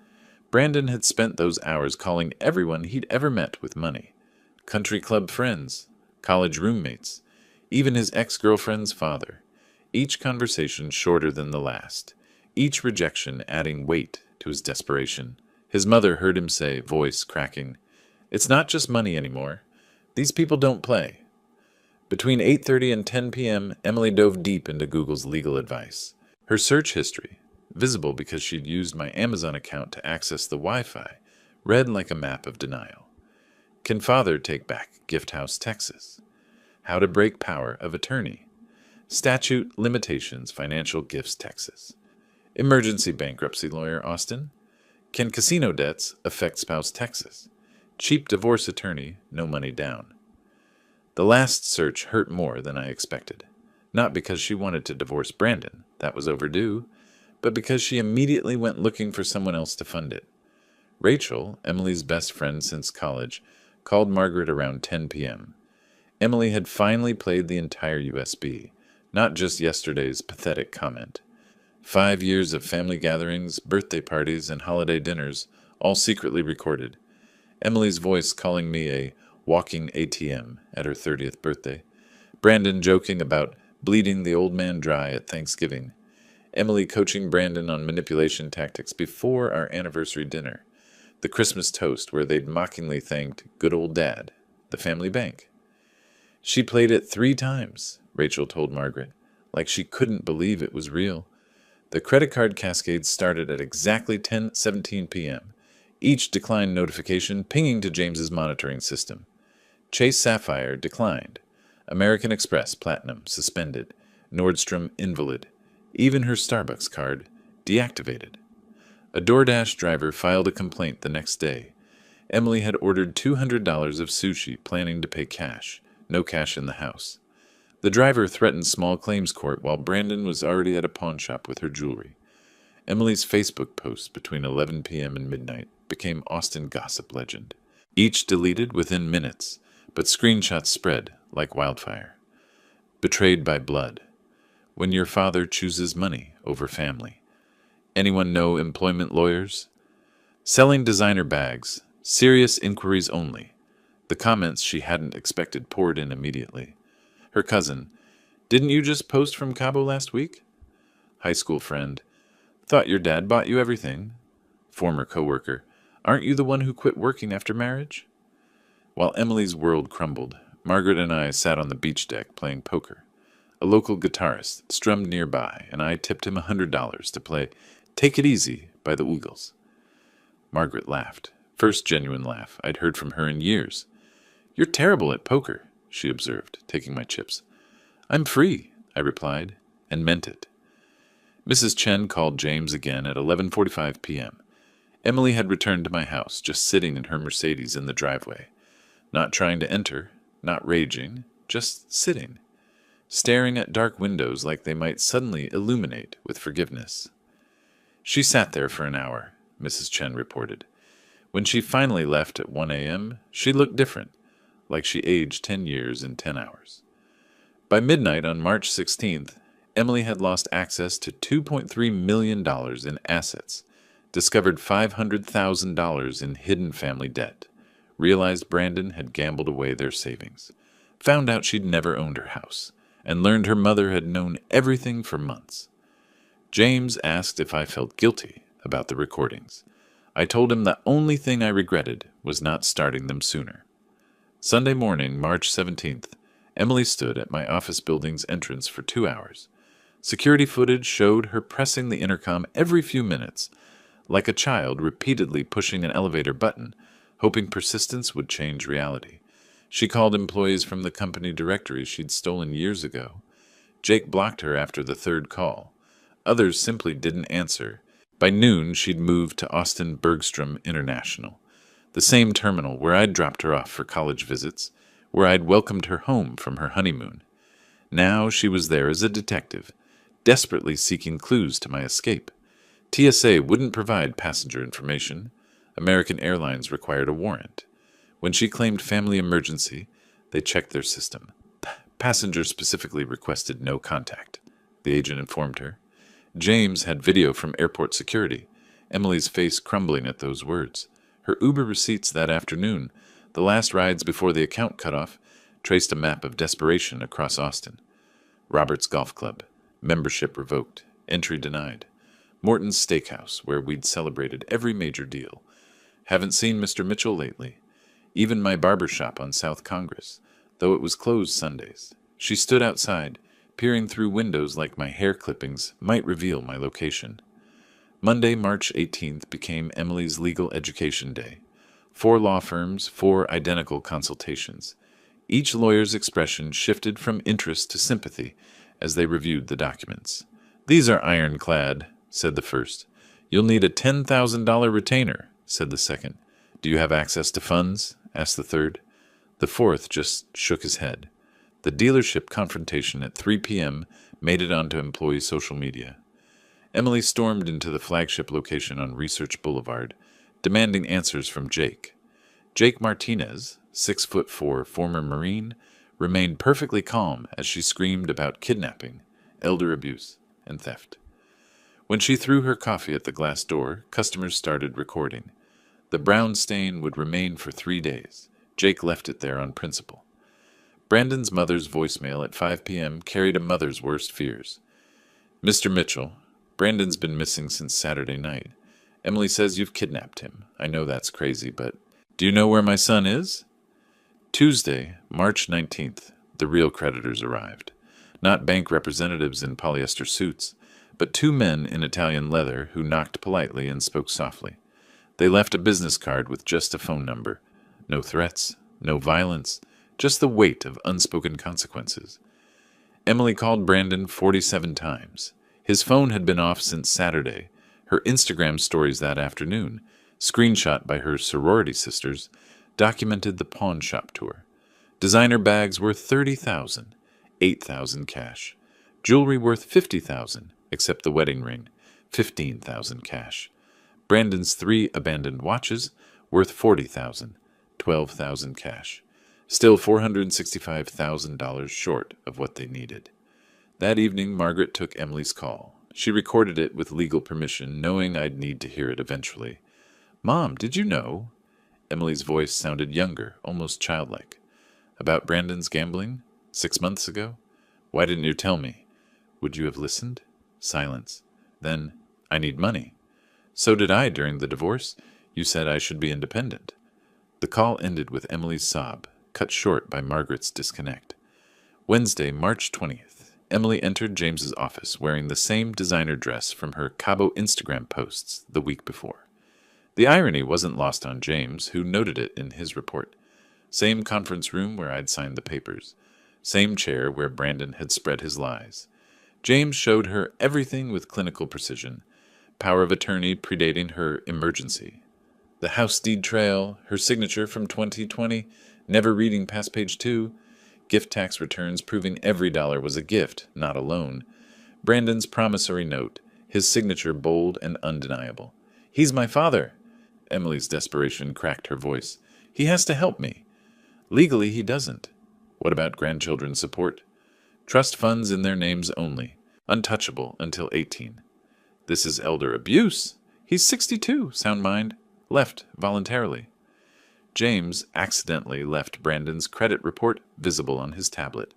Brandon had spent those hours calling everyone he'd ever met with money. Country club friends, college roommates, even his ex-girlfriend's father. Each conversation shorter than the last, each rejection adding weight to his desperation. His mother heard him say, voice cracking, "It's not just money anymore. These people don't play." Between 8:30 and 10 p.m., Emily dove deep into Google's legal advice. Her search history, visible because she'd used my Amazon account to access the Wi-Fi, read like a map of denial. Can father take back Gift House, Texas? How to break power of attorney. Statute limitations, financial gifts, Texas. Emergency bankruptcy lawyer, Austin. Can casino debts affect spouse, Texas? Cheap divorce attorney, no money down. The last search hurt more than I expected. Not because she wanted to divorce Brandon, that was overdue, but because she immediately went looking for someone else to fund it. Rachel, Emily's best friend since college, called Margaret around 10 p.m. Emily had finally played the entire USB, not just yesterday's pathetic comment. 5 years of family gatherings, birthday parties, and holiday dinners, all secretly recorded. Emily's voice calling me a walking ATM at her 30th birthday. Brandon joking about bleeding the old man dry at Thanksgiving. Emily coaching Brandon on manipulation tactics before our anniversary dinner. The Christmas toast where they'd mockingly thanked good old dad, the family bank. She played it 3 times, Rachel told Margaret, like she couldn't believe it was real. The credit card cascade started at exactly 10:17 p.m., each declined notification pinging to James's monitoring system. Chase Sapphire declined. American Express Platinum suspended. Nordstrom invalid. Even her Starbucks card deactivated. A DoorDash driver filed a complaint the next day. Emily had ordered $200 of sushi, planning to pay cash. No cash in the house. The driver threatened small claims court while Brandon was already at a pawn shop with her jewelry. Emily's Facebook posts between 11 p.m. and midnight became Austin gossip legend. Each deleted within minutes, but screenshots spread like wildfire. Betrayed by blood. When your father chooses money over family. Anyone know employment lawyers? Selling designer bags. Serious inquiries only. The comments she hadn't expected poured in immediately. Her cousin, "Didn't you just post from Cabo last week?" High school friend, "Thought your dad bought you everything." Former coworker, "Aren't you the one who quit working after marriage?" While Emily's world crumbled, Margaret and I sat on the beach deck playing poker. A local guitarist strummed nearby, and I tipped him $100 to play "Take It Easy" by the Eagles. Margaret laughed. First genuine laugh I'd heard from her in years. "You're terrible at poker," she observed, taking my chips. "I'm free," I replied, and meant it. Mrs. Chen called James again at 11:45 p.m. Emily had returned to my house, just sitting in her Mercedes in the driveway. Not trying to enter, not raging, just sitting, staring at dark windows like they might suddenly illuminate with forgiveness. She sat there for an hour, Mrs. Chen reported. When she finally left at 1 a.m., she looked different, like she aged 10 years in 10 hours. By midnight on March 16th, Emily had lost access to $2.3 million in assets, discovered $500,000 in hidden family debt, realized Brandon had gambled away their savings, found out she'd never owned her house, and learned her mother had known everything for months. James asked if I felt guilty about the recordings. I told him the only thing I regretted was not starting them sooner. Sunday morning, March 17th, Emily stood at my office building's entrance for 2 hours. Security footage showed her pressing the intercom every few minutes, like a child repeatedly pushing an elevator button, hoping persistence would change reality. She called employees from the company directory she'd stolen years ago. Jake blocked her after the 3rd call. Others simply didn't answer. By noon, she'd moved to Austin Bergstrom International, the same terminal where I'd dropped her off for college visits, where I'd welcomed her home from her honeymoon. Now she was there as a detective, desperately seeking clues to my escape. TSA wouldn't provide passenger information. American Airlines required a warrant. When she claimed family emergency, they checked their system. Passengers specifically requested no contact, the agent informed her. James had video from airport security, Emily's face crumbling at those words. Her Uber receipts that afternoon, the last rides before the account cut off, traced a map of desperation across Austin. Robert's Golf Club, membership revoked, entry denied. Morton's Steakhouse, where we'd celebrated every major deal. Haven't seen Mr. Mitchell lately. Even my barber shop on South Congress, though it was closed Sundays. She stood outside, peering through windows like my hair clippings might reveal my location. Monday, March 18th became Emily's legal education day. 4 law firms, 4 identical consultations. Each lawyer's expression shifted from interest to sympathy as they reviewed the documents. "These are ironclad," said the first. "You'll need a $10,000 retainer," said the second. "Do you have access to funds?" asked the third. The fourth just shook his head. The dealership confrontation at 3 p.m. made it onto employee social media. Emily stormed into the flagship location on Research Boulevard, demanding answers from Jake. Jake Martinez, 6'4" former Marine, remained perfectly calm as she screamed about kidnapping, elder abuse, and theft. When she threw her coffee at the glass door, customers started recording. The brown stain would remain for 3 days. Jake left it there on principle. Brandon's mother's voicemail at 5 p.m. carried a mother's worst fears. "Mr. Mitchell, Brandon's been missing since Saturday night. Emily says you've kidnapped him. I know that's crazy, but do you know where my son is?" Tuesday, March 19th, the real creditors arrived. Not bank representatives in polyester suits, but 2 men in Italian leather who knocked politely and spoke softly. They left a business card with just a phone number. No threats, no violence, just the weight of unspoken consequences. Emily called Brandon 47 times. His phone had been off since Saturday. Her Instagram stories that afternoon, screenshot by her sorority sisters, documented the pawn shop tour. Designer bags worth $30,000, $8,000 cash. Jewelry worth $50,000, except the wedding ring, $15,000 cash. Brandon's 3 abandoned watches worth $40,000, $12,000 cash. Still $465,000 short of what they needed. That evening, Margaret took Emily's call. She recorded it with legal permission, knowing I'd need to hear it eventually. "Mom, did you know?" Emily's voice sounded younger, almost childlike. "About Brandon's gambling? 6 months ago? Why didn't you tell me? Would you have listened?" Silence. Then, "I need money." "So did I during the divorce. You said I should be independent." The call ended with Emily's sob, cut short by Margaret's disconnect. Wednesday, March 20th. Emily entered James's office wearing the same designer dress from her Cabo Instagram posts the week before. The irony wasn't lost on James, who noted it in his report. Same conference room where I'd signed the papers. Same chair where Brandon had spread his lies. James showed her everything with clinical precision. Power of attorney predating her emergency. The house deed trail, her signature from 2020, never reading past page 2, gift tax returns proving every dollar was a gift, not a loan. Brandon's promissory note, his signature bold and undeniable. "He's my father." Emily's desperation cracked her voice. "He has to help me." "Legally, he doesn't." "What about grandchildren support?" "Trust funds in their names only, untouchable until 18. "This is elder abuse." "He's 62, sound mind. Left voluntarily." James accidentally left Brandon's credit report visible on his tablet.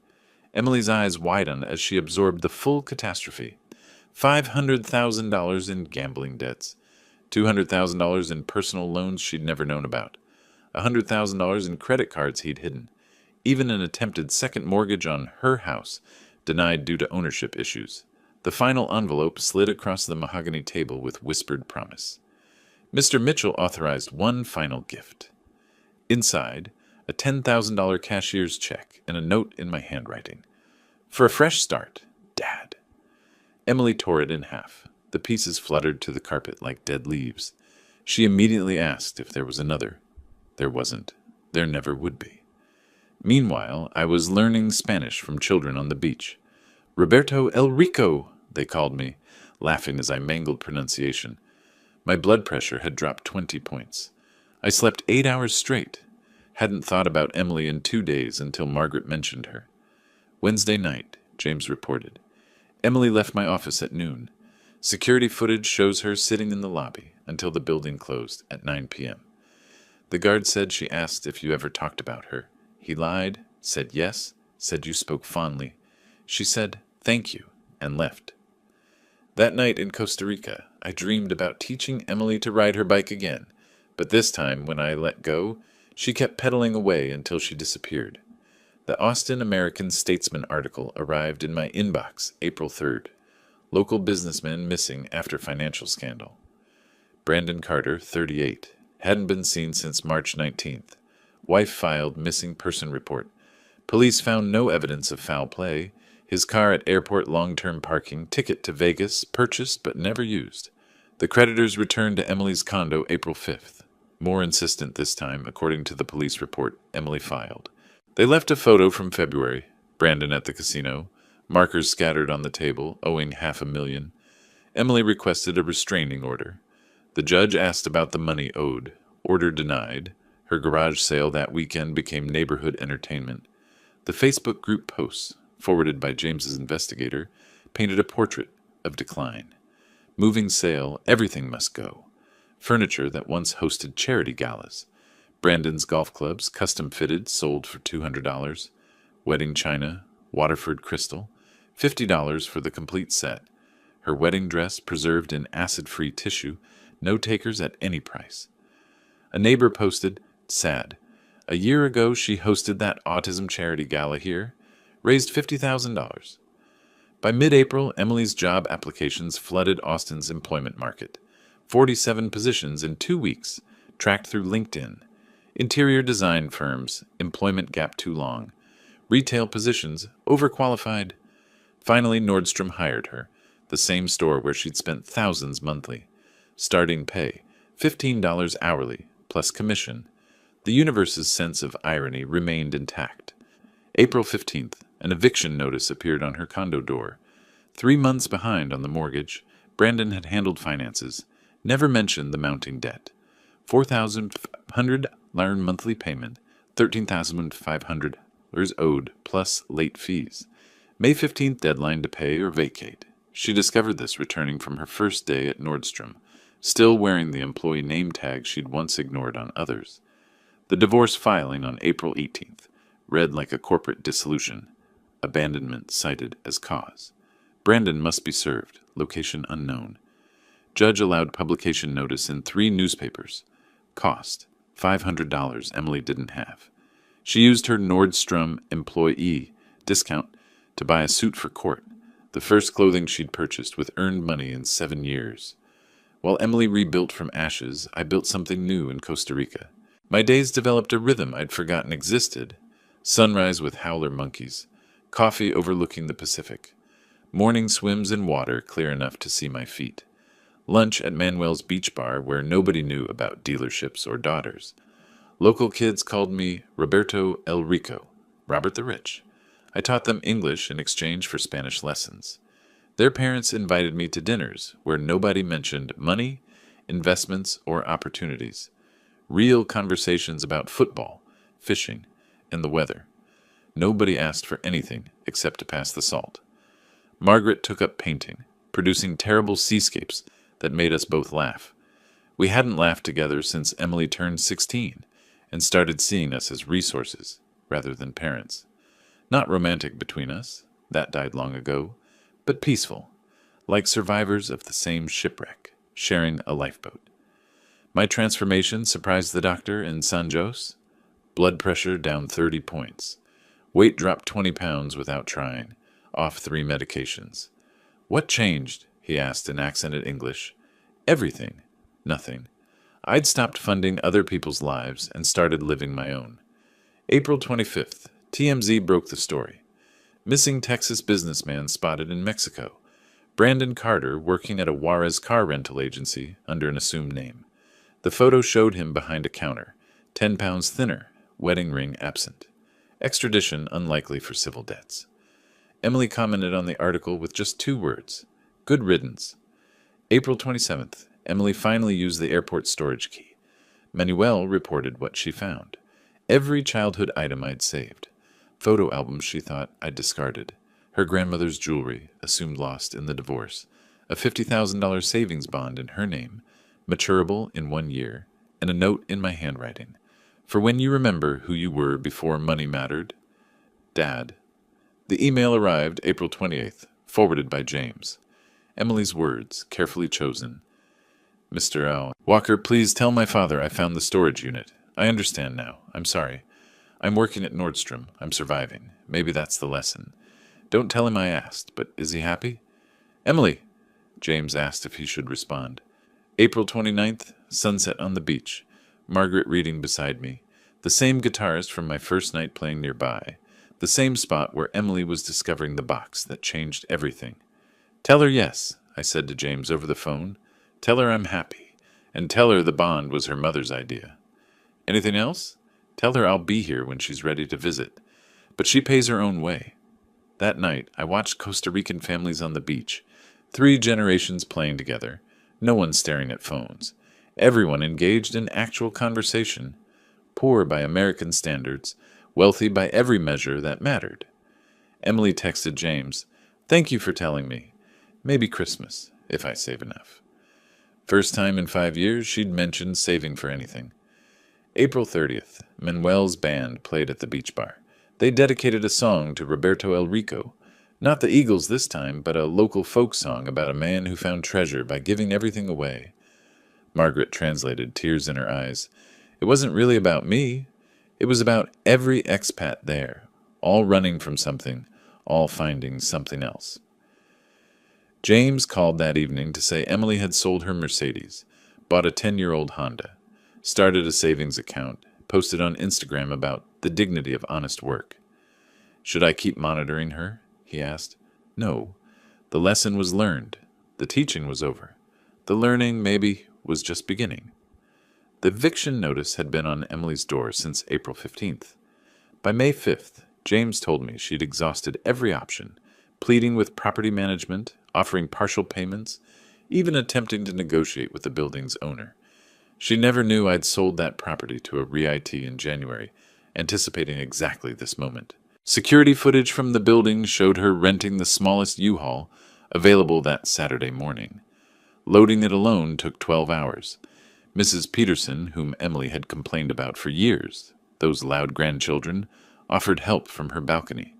Emily's eyes widened as she absorbed the full catastrophe. $500,000 in gambling debts. $200,000 in personal loans she'd never known about. $100,000 in credit cards he'd hidden. Even an attempted second mortgage on her house, denied due to ownership issues. The final envelope slid across the mahogany table with whispered promise. Mr. Mitchell authorized one final gift. Inside, a $10,000 cashier's check and a note in my handwriting. "For a fresh start, Dad." Emily tore it in half. The pieces fluttered to the carpet like dead leaves. She immediately asked if there was another. There wasn't. There never would be. Meanwhile, I was learning Spanish from children on the beach. Roberto El Rico, they called me, laughing as I mangled pronunciation. My blood pressure had dropped 20 points. I slept 8 hours straight. Hadn't thought about Emily in 2 days until Margaret mentioned her. Wednesday night, James reported. Emily left my office at noon. Security footage shows her sitting in the lobby until the building closed at 9 p.m. The guard said she asked if you ever talked about her. He lied, said yes, said you spoke fondly. She said, "Thank you," and left. That night in Costa Rica, I dreamed about teaching Emily to ride her bike again, but this time, when I let go, she kept pedaling away until she disappeared. The Austin American-Statesman article arrived in my inbox April 3rd. Local businessman missing after financial scandal. Brandon Carter, 38, hadn't been seen since March 19th. Wife filed missing person report. Police found no evidence of foul play. His car at airport long-term parking, ticket to Vegas, purchased but never used. The creditors returned to Emily's condo April 5th. More insistent this time, according to the police report Emily filed. They left a photo from February, Brandon at the casino, markers scattered on the table, owing $500,000. Emily requested a restraining order. The judge asked about the money owed. Order denied. Her garage sale that weekend became neighborhood entertainment. The Facebook group posts, forwarded by James's investigator, painted a portrait of decline. Moving sale, everything must go. Furniture that once hosted charity galas. Brandon's golf clubs, custom fitted, sold for $200. Wedding china, Waterford crystal, $50 for the complete set. Her wedding dress preserved in acid-free tissue, no takers at any price. A neighbor posted, "Sad. A year ago she hosted that autism charity gala here, raised $50,000. By mid-April, Emily's job applications flooded Austin's employment market. 47 positions in 2 weeks, tracked through LinkedIn. Interior design firms, employment gap too long. Retail positions, overqualified. Finally, Nordstrom hired her, the same store where she'd spent thousands monthly. Starting pay, $15 hourly, plus commission. The universe's sense of irony remained intact. April 15th, an eviction notice appeared on her condo door. 3 months behind on the mortgage, Brandon had handled finances, never mentioned the mounting debt. $4,500 monthly payment, $13,500 owed, plus late fees. May 15th deadline to pay or vacate. She discovered this returning from her first day at Nordstrom, still wearing the employee name tag she'd once ignored on others. The divorce filing on April 18th read like a corporate dissolution. Abandonment cited as cause. Brandon must be served. Location unknown. Judge allowed publication notice in 3 newspapers. Cost, $500 Emily didn't have. She used her Nordstrom employee discount to buy a suit for court, the first clothing she'd purchased with earned money in 7 years. While Emily rebuilt from ashes, I built something new in Costa Rica. My days developed a rhythm I'd forgotten existed. Sunrise with howler monkeys. Coffee overlooking the Pacific. Morning swims in water clear enough to see my feet. Lunch at Manuel's beach bar where nobody knew about dealerships or daughters. Local kids called me Roberto El Rico, Robert the Rich. I taught them English in exchange for Spanish lessons. Their parents invited me to dinners where nobody mentioned money, investments, or opportunities. Real conversations about football, fishing, and the weather. Nobody asked for anything except to pass the salt. Margaret took up painting, producing terrible seascapes that made us both laugh. We hadn't laughed together since Emily turned 16 and started seeing us as resources rather than parents. Not romantic between us, that died long ago, but peaceful, like survivors of the same shipwreck, sharing a lifeboat. My transformation surprised the doctor in San Jose. Blood pressure down 30 points. Weight dropped 20 pounds without trying, off 3 medications. What changed? He asked in accented English. Everything. Nothing. I'd stopped funding other people's lives and started living my own. April 25th, TMZ broke the story. Missing Texas businessman spotted in Mexico. Brandon Carter working at a Juarez car rental agency under an assumed name. The photo showed him behind a counter, 10 pounds thinner, wedding ring absent. Extradition unlikely for civil debts. Emily commented on the article with just 2 words. Good riddance. April 27th. Emily finally used the airport storage key. Manuel reported what she found. Every childhood item I'd saved. Photo albums she thought I'd discarded. Her grandmother's jewelry, assumed lost in the divorce. A $50,000 savings bond in her name, maturable in 1 year, and a note in my handwriting. For when you remember who you were before money mattered. Dad. The email arrived April 28th, forwarded by James. Emily's words, carefully chosen. Mr. L. Walker, please tell my father I found the storage unit. I understand now. I'm sorry. I'm working at Nordstrom. I'm surviving. Maybe that's the lesson. Don't tell him I asked, but is he happy? Emily, James asked if he should respond. April 29th, sunset on the beach. Margaret reading beside me. The same guitarist from my first night playing nearby. The same spot where Emily was discovering the box that changed everything. Tell her yes, I said to James over the phone. Tell her I'm happy. And tell her the bond was her mother's idea. Anything else? Tell her I'll be here when she's ready to visit. But she pays her own way. That night, I watched Costa Rican families on the beach. 3 generations playing together. No one staring at phones. Everyone engaged in actual conversation. Poor by American standards. Wealthy by every measure that mattered. Emily texted James, Thank you for telling me. Maybe Christmas, if I save enough. First time in 5 years she'd mentioned saving for anything. April 30th, Manuel's band played at the beach bar. They dedicated a song to Roberto El Rico. Not the Eagles this time, but a local folk song about a man who found treasure by giving everything away. Margaret translated, tears in her eyes. It wasn't really about me. It was about every expat there, all running from something, all finding something else. James called that evening to say Emily had sold her Mercedes, bought a 10-year-old Honda, started a savings account, posted on Instagram about the dignity of honest work. Should I keep monitoring her? He asked. No. The lesson was learned. The teaching was over. The learning, maybe, was just beginning. The eviction notice had been on Emily's door since April 15th. By May 5th, James told me she'd exhausted every option, pleading with property management, offering partial payments, even attempting to negotiate with the building's owner. She never knew I'd sold that property to a REIT in January, anticipating exactly this moment. Security footage from the building showed her renting the smallest U-Haul available that Saturday morning. Loading it alone took 12 hours. Mrs. Peterson, whom Emily had complained about for years, those loud grandchildren, offered help from her balcony.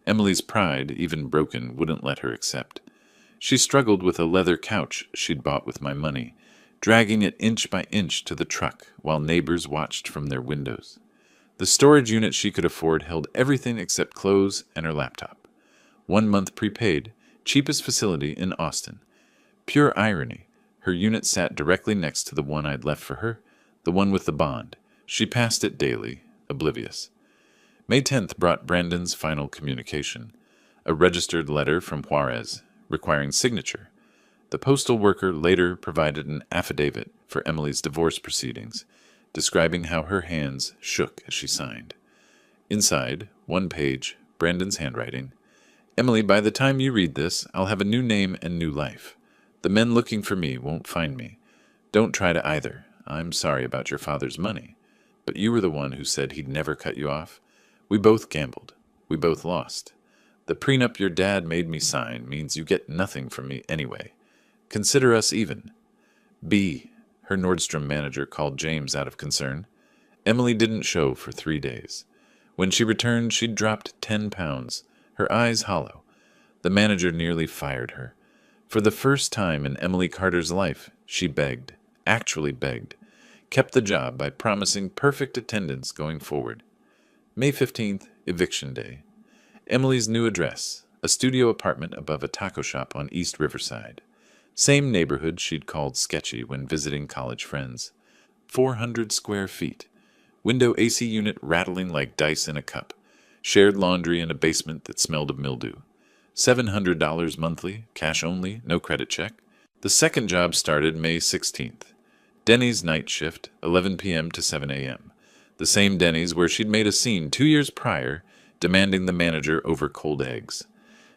Emily's pride, even broken, wouldn't let her accept. She struggled with a leather couch she'd bought with my money, dragging it inch by inch to the truck while neighbors watched from their windows. The storage unit she could afford held everything except clothes and her laptop. 1 month prepaid, cheapest facility in Austin. Pure irony. Her unit sat directly next to the one I'd left for her, the one with the bond. She passed it daily, oblivious. May 10th brought Brandon's final communication, a registered letter from Juarez, requiring signature. The postal worker later provided an affidavit for Emily's divorce proceedings, describing how her hands shook as she signed. Inside, 1 page, Brandon's handwriting. Emily, by the time you read this, I'll have a new name and new life. The men looking for me won't find me. Don't try to either. I'm sorry about your father's money. But you were the one who said he'd never cut you off. We both gambled. We both lost. The prenup your dad made me sign means you get nothing from me anyway. Consider us even. B. Her Nordstrom manager called James out of concern. Emily didn't show for 3 days. When she returned, she'd dropped 10 pounds, her eyes hollow. The manager nearly fired her. For the first time in Emily Carter's life, she begged, actually begged, kept the job by promising perfect attendance going forward. May 15th, eviction day. Emily's new address, a studio apartment above a taco shop on East Riverside. Same neighborhood she'd called sketchy when visiting college friends. 400 square feet. Window AC unit rattling like dice in a cup. Shared laundry in a basement that smelled of mildew. $700 monthly, cash only, no credit check. The second job started May 16th. Denny's night shift, 11 p.m. to 7 a.m. The same Denny's where she'd made a scene 2 years prior, demanding the manager over cold eggs.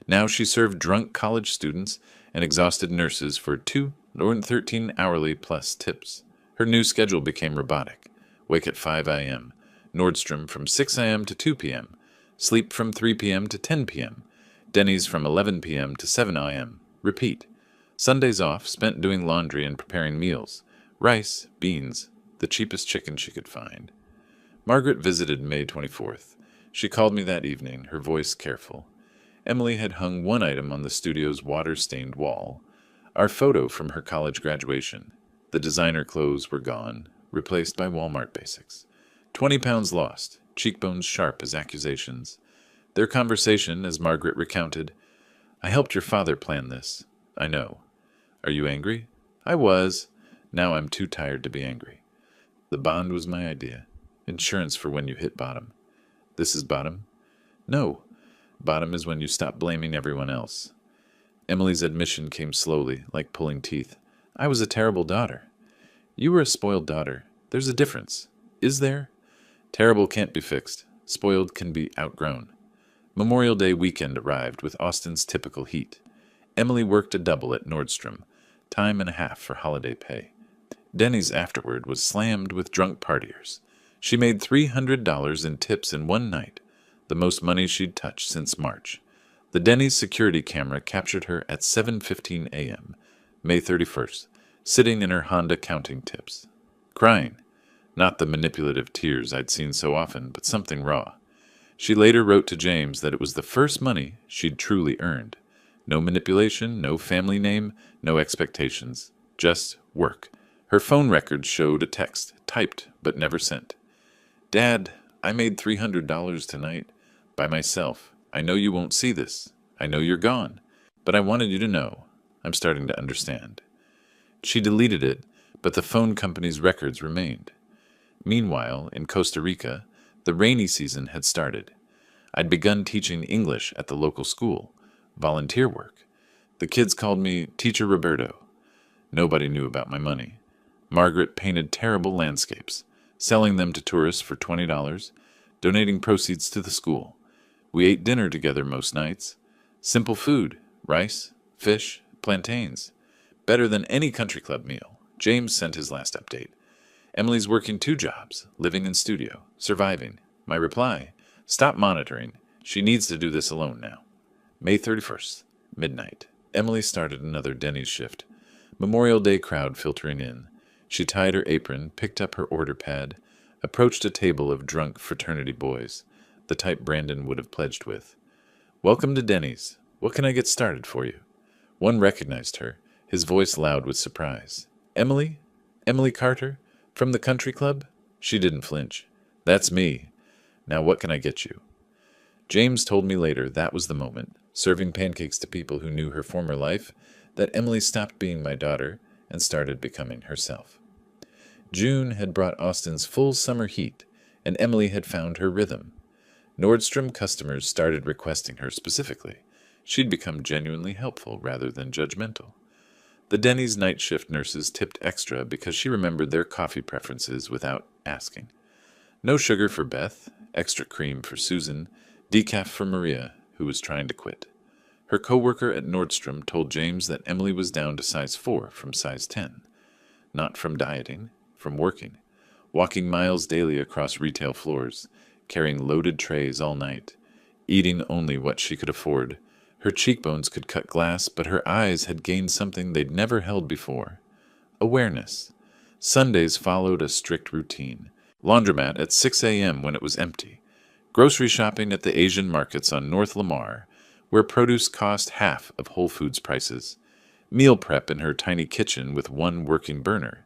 Now she served drunk college students and exhausted nurses for 213 hourly plus tips. Her new schedule became robotic. Wake at 5 a.m., Nordstrom from 6 a.m. to 2 p.m., sleep from 3 p.m. to 10 p.m., Denny's from 11 p.m. to 7 a.m., repeat. Sundays off spent doing laundry and preparing meals. Rice, beans, the cheapest chicken she could find. Margaret visited May 24th. She called me that evening, her voice careful. Emily had hung one item on the studio's water-stained wall, our photo from her college graduation. The designer clothes were gone, replaced by Walmart basics. 20 pounds lost, cheekbones sharp as accusations. Their conversation, as Margaret recounted, "I helped your father plan this. I know. Are you angry? I was. Now I'm too tired to be angry. The bond was my idea. Insurance for when you hit bottom. This is bottom? No. Bottom is when you stop blaming everyone else." Emily's admission came slowly, like pulling teeth. "I was a terrible daughter." "You were a spoiled daughter. There's a difference. Is there?" "Terrible can't be fixed. Spoiled can be outgrown." Memorial Day weekend arrived with Austin's typical heat. Emily worked a double at Nordstrom, time and a half for holiday pay. Denny's afterward was slammed with drunk partiers. She made $300 in tips in one night, the most money she'd touched since March. The Denny's security camera captured her at 7:15 a.m., May 31st, sitting in her Honda counting tips. Crying. Not the manipulative tears I'd seen so often, but something raw. She later wrote to James that it was the first money she'd truly earned. No manipulation, no family name, no expectations. Just work. Her phone records showed a text, typed but never sent. "Dad, I made $300 tonight. By myself. I know you won't see this. I know you're gone. But I wanted you to know. I'm starting to understand." She deleted it, but the phone company's records remained. Meanwhile, in Costa Rica, the rainy season had started. I'd begun teaching English at the local school, volunteer work. The kids called me Teacher Roberto. Nobody knew about my money. Margaret painted terrible landscapes, selling them to tourists for $20, donating proceeds to the school. We ate dinner together most nights. Simple food, rice, fish, plantains. Better than any country club meal. James sent his last update. Emily's working 2 jobs, living in studio, surviving. My reply, stop monitoring. She needs to do this alone now. May 31st, midnight. Emily started another Denny's shift. Memorial Day crowd filtering in. She tied her apron, picked up her order pad, approached a table of drunk fraternity boys, the type Brandon would have pledged with. "Welcome to Denny's. What can I get started for you?" One recognized her, his voice loud with surprise. "Emily? Emily Carter? From the country club?" She didn't flinch. "That's me. Now what can I get you?" James told me later that was the moment, serving pancakes to people who knew her former life, that Emily stopped being my daughter and started becoming herself. June had brought Austin's full summer heat, and Emily had found her rhythm. Nordstrom customers started requesting her specifically. She'd become genuinely helpful rather than judgmental. The Denny's night shift nurses tipped extra because she remembered their coffee preferences without asking. No sugar for Beth, extra cream for Susan, decaf for Maria, who was trying to quit. Her coworker at Nordstrom told James that Emily was down to size 4 from size 10. Not from dieting, from working. Walking miles daily across retail floors, carrying loaded trays all night, eating only what she could afford. Her cheekbones could cut glass, but her eyes had gained something they'd never held before. Awareness. Sundays followed a strict routine. Laundromat at 6 a.m. when it was empty. Grocery shopping at the Asian markets on North Lamar, where produce cost half of Whole Foods prices. Meal prep in her tiny kitchen with one working burner.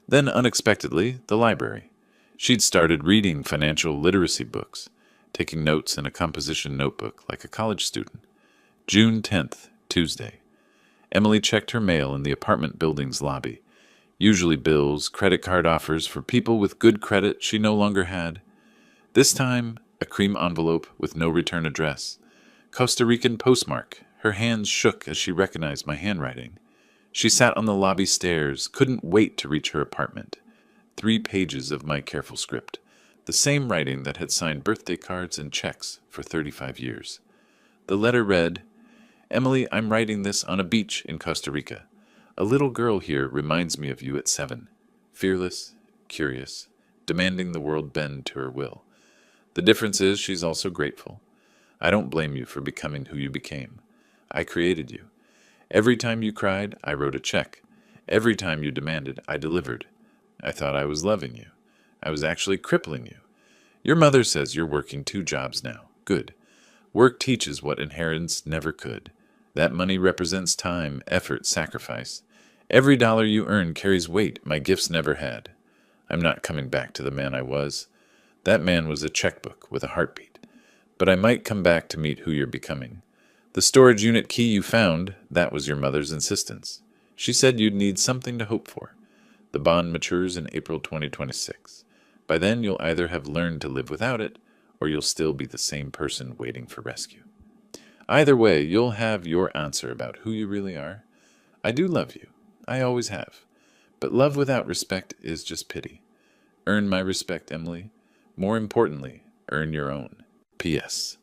Then, unexpectedly, the library. She'd started reading financial literacy books, taking notes in a composition notebook like a college student. June 10th, Tuesday. Emily checked her mail in the apartment building's lobby. Usually bills, credit card offers for people with good credit she no longer had. This time, a cream envelope with no return address. Costa Rican postmark. Her hands shook as she recognized my handwriting. She sat on the lobby stairs, couldn't wait to reach her apartment. 3 pages of my careful script. the same writing that had signed birthday cards and checks for 35 years. The letter read, "Emily, I'm writing this on a beach in Costa Rica. A little girl here reminds me of you at 7, fearless, curious, demanding the world bend to her will. The difference is she's also grateful. I don't blame you for becoming who you became. I created you. Every time you cried, I wrote a check. Every time you demanded, I delivered. I thought I was loving you. I was actually crippling you. Your mother says you're working 2 jobs now. Good. Work teaches what inheritance never could. That money represents time, effort, sacrifice. Every dollar you earn carries weight my gifts never had. I'm not coming back to the man I was. That man was a checkbook with a heartbeat. But I might come back to meet who you're becoming. The storage unit key you found, that was your mother's insistence. She said you'd need something to hope for. The bond matures in April 2026. By then, you'll either have learned to live without it, or you'll still be the same person waiting for rescue. Either way, you'll have your answer about who you really are. I do love you. I always have. But love without respect is just pity. Earn my respect, Emily. More importantly, earn your own. P.S.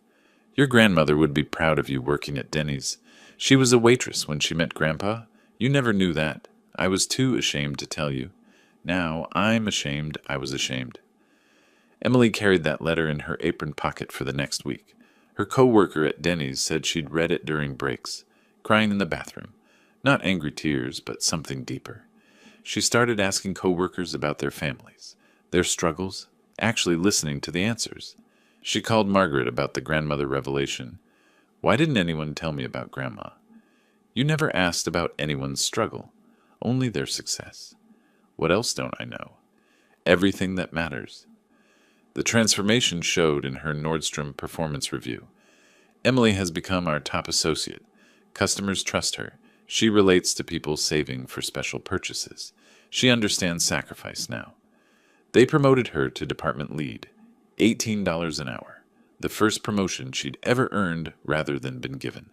Your grandmother would be proud of you working at Denny's. She was a waitress when she met Grandpa. You never knew that. I was too ashamed to tell you. Now I'm ashamed I was ashamed. Emily carried that letter in her apron pocket for the next week. Her co-worker at Denny's said she'd read it during breaks, crying in the bathroom. Not angry tears, but something deeper. She started asking co-workers about their families, their struggles, actually listening to the answers. She called Margaret about the grandmother revelation. Why didn't anyone tell me about Grandma? You never asked about anyone's struggle, only their success. What else don't I know? Everything that matters. The transformation showed in her Nordstrom performance review. Emily has become our top associate. Customers trust her. She relates to people saving for special purchases. She understands sacrifice now. They promoted her to department lead, $18 an hour, the first promotion she'd ever earned rather than been given.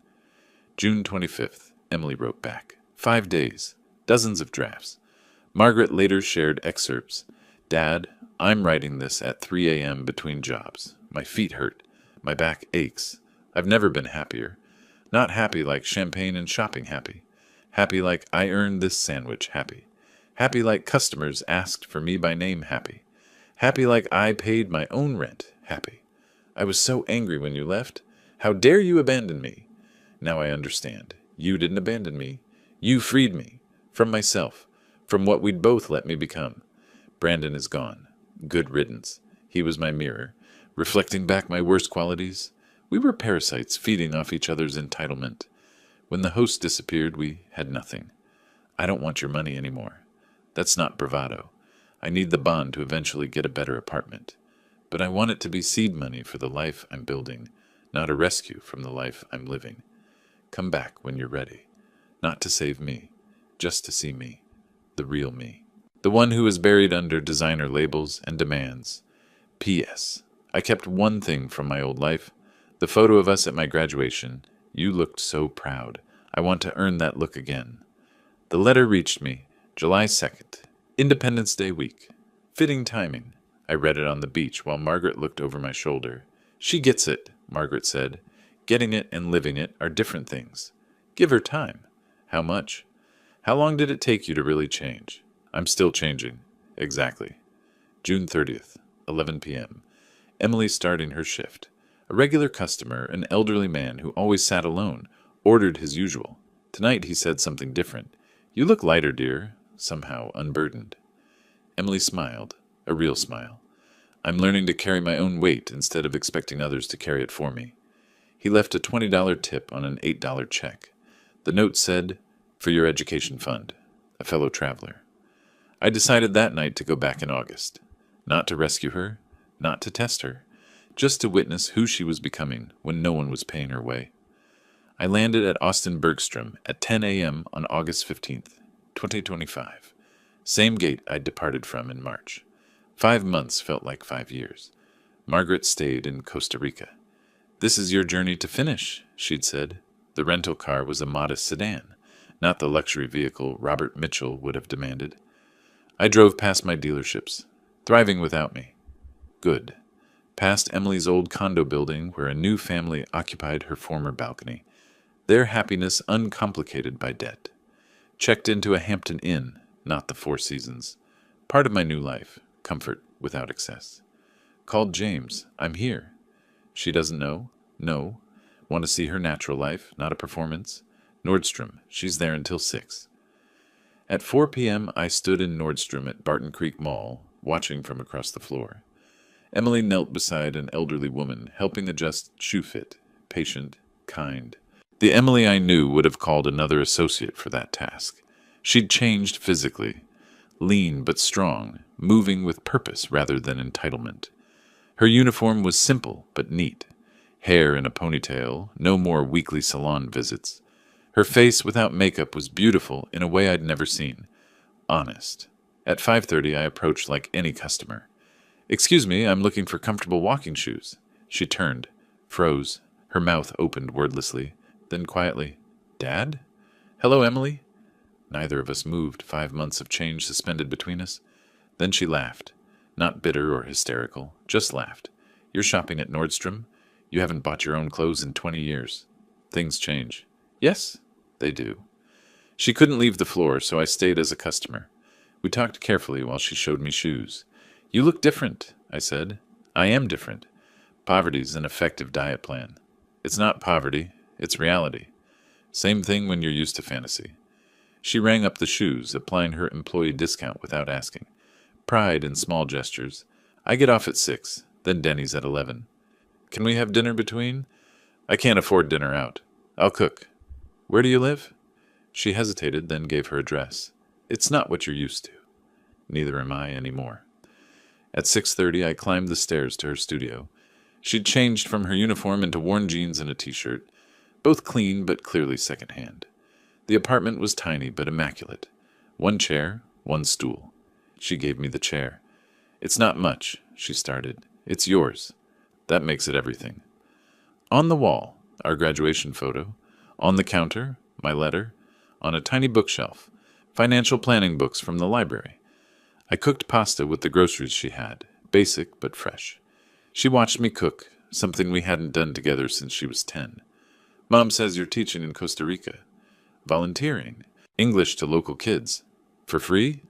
June 25th, Emily wrote back. 5 days, dozens of drafts. Margaret later shared excerpts. Dad, I'm writing this at 3 a.m. between jobs. My feet hurt. My back aches. I've never been happier. Not happy like champagne and shopping happy. Happy like I earned this sandwich happy. Happy like customers asked for me by name happy. Happy like I paid my own rent happy. I was so angry when you left. How dare you abandon me? Now I understand. You didn't abandon me. You freed me. From myself. From what we'd both let me become. Brandon is gone. Good riddance. He was my mirror, reflecting back my worst qualities. We were parasites feeding off each other's entitlement. When the host disappeared, we had nothing. I don't want your money anymore. That's not bravado. I need the bond to eventually get a better apartment. But I want it to be seed money for the life I'm building, not a rescue from the life I'm living. Come back when you're ready. Not to save me, just to see me, the real me. The one who is buried under designer labels and demands. P.S. I kept one thing from my old life. The photo of us at my graduation. You looked so proud. I want to earn that look again. The letter reached me, July 2nd, Independence Day week. Fitting timing. I read it on the beach while Margaret looked over my shoulder. She gets it, Margaret said. Getting it and living it are different things. Give her time. How much? How long did it take you to really change? I'm still changing. Exactly. June 30th, 11 p.m. Emily starting her shift. A regular customer, an elderly man who always sat alone, ordered his usual. Tonight he said something different. You look lighter, dear, somehow unburdened. Emily smiled, a real smile. I'm learning to carry my own weight instead of expecting others to carry it for me. He left a $20 tip on an $8 check. The note said, "For your education fund, a fellow traveler." I decided that night to go back in August. Not to rescue her, not to test her, just to witness who she was becoming when no one was paying her way. I landed at Austin Bergstrom at 10 a.m. on August 15th, 2025. Same gate I'd departed from in March. 5 months felt like 5 years. Margaret stayed in Costa Rica. This is your journey to finish, she'd said. The rental car was a modest sedan, not the luxury vehicle Robert Mitchell would have demanded. I drove past my dealerships, thriving without me. Good. Past Emily's old condo building where a new family occupied her former balcony, their happiness uncomplicated by debt. Checked into a Hampton Inn, not the Four Seasons. Part of my new life, comfort without excess. Called James. I'm here. She doesn't know? No. Want to see her natural life, not a performance? Nordstrom. She's there until 6. At 4 p.m., I stood in Nordstrom at Barton Creek Mall, watching from across the floor. Emily knelt beside an elderly woman, helping adjust shoe fit, patient, kind. The Emily I knew would have called another associate for that task. She'd changed physically, lean but strong, moving with purpose rather than entitlement. Her uniform was simple but neat. Hair in a ponytail, no more weekly salon visits. Her face without makeup was beautiful in a way I'd never seen. Honest. At 5:30 I approached like any customer. "Excuse me, I'm looking for comfortable walking shoes." She turned, froze, her mouth opened wordlessly, then quietly, "Dad? Hello, Emily?" Neither of us moved, 5 months of change suspended between us. Then she laughed. Not bitter or hysterical, just laughed. "You're shopping at Nordstrom? You haven't bought your own clothes in 20 years. Things change." "Yes, they do." She couldn't leave the floor, so I stayed as a customer. We talked carefully while she showed me shoes. "You look different," I said. "I am different. Poverty's an effective diet plan." "It's not poverty, it's reality. Same thing when you're used to fantasy." She rang up the shoes, applying her employee discount without asking. Pride in small gestures. "I get off at 6, then Denny's at 11. Can we have dinner between?" "I can't afford dinner out. I'll cook." "Where do you live?" She hesitated, then gave her address. "It's not what you're used to." Neither am I anymore. At 6:30 I climbed the stairs to her studio. She'd changed from her uniform into worn jeans and a t-shirt, both clean but clearly secondhand. The apartment was tiny but immaculate. 1 chair, 1 stool. She gave me the chair. "It's not much," she started. "It's yours." That makes it everything. On the wall, our graduation photo. On the counter, my letter. On a tiny bookshelf, financial planning books from the library. I cooked pasta with the groceries she had, basic but fresh. She watched me cook, something we hadn't done together since she was 10. "Mom says you're teaching in Costa Rica." "Volunteering. English to local kids. For free?"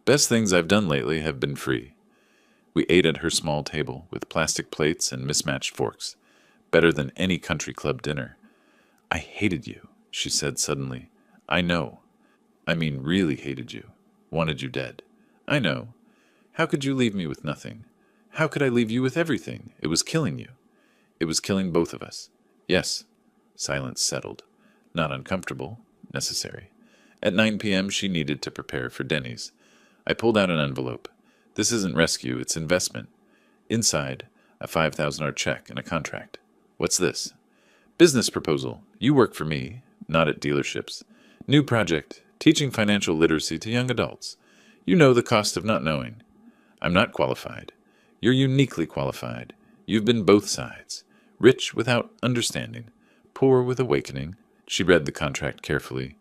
"Best things I've done lately have been free." We ate at her small table, with plastic plates and mismatched forks. Better than any country club dinner. "I hated you," she said suddenly. "I know. I mean really hated you. Wanted you dead." "I know. How could you leave me with nothing? How could I leave you with everything? It was killing you." "It was killing both of us." "Yes." Silence settled. Not uncomfortable. Necessary. At 9 p.m. she needed to prepare for Denny's. I pulled out an envelope. "This isn't rescue, it's investment." Inside, a $5,000 check and a contract. "What's this?" "Business proposal. You work for me, not at dealerships. New project, teaching financial literacy to young adults. You know the cost of not knowing." "I'm not qualified." "You're uniquely qualified. You've been both sides. Rich without understanding. Poor with awakening." She read the contract carefully.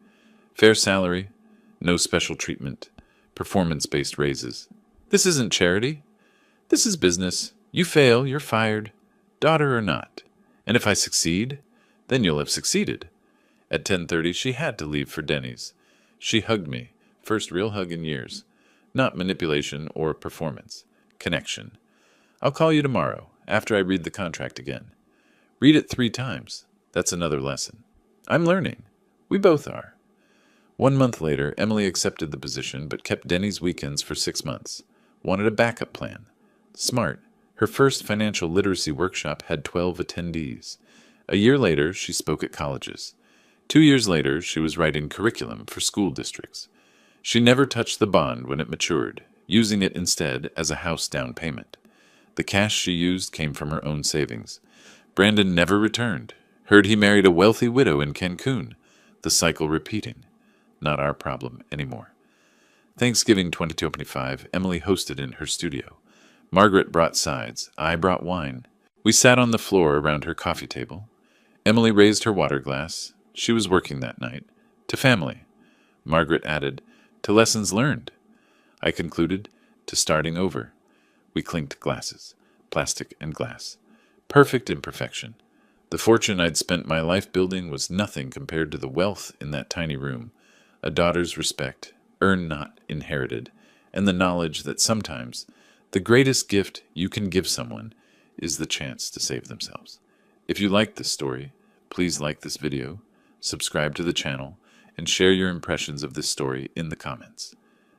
"Fair salary. No special treatment. Performance-based raises." "This isn't charity. This is business. You fail, you're fired. Daughter or not. And if I succeed, then you'll have succeeded." At 10:30 she had to leave for Denny's. She hugged me. First real hug in years. Not manipulation or performance. Connection. "I'll call you tomorrow, after I read the contract again." "Read it 3 times. That's another lesson." "I'm learning. We both are." 1 month later, Emily accepted the position but kept Denny's weekends for 6 months. Wanted a backup plan. Smart. Her first financial literacy workshop had 12 attendees. A year later, she spoke at colleges. 2 years later, she was writing curriculum for school districts. She never touched the bond when it matured, using it instead as a house down payment. The cash she used came from her own savings. Brandon never returned. Heard he married a wealthy widow in Cancun. The cycle repeating. Not our problem anymore. Thanksgiving 2025, Emily hosted in her studio. Margaret brought sides. I brought wine. We sat on the floor around her coffee table. Emily raised her water glass. She was working that night. To family. Margaret added, to lessons learned. I concluded, to starting over. We clinked glasses. plastic and glass. Perfect imperfection. The fortune I'd spent my life building was nothing compared to the wealth in that tiny room, a daughter's respect, earned not inherited, and the knowledge that sometimes the greatest gift you can give someone is the chance to save themselves. If you like this story, please like this video, subscribe to the channel, and share your impressions of this story in the comments.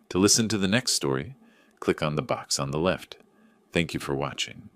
To listen to the next story, click on the box on the left. Thank you for watching.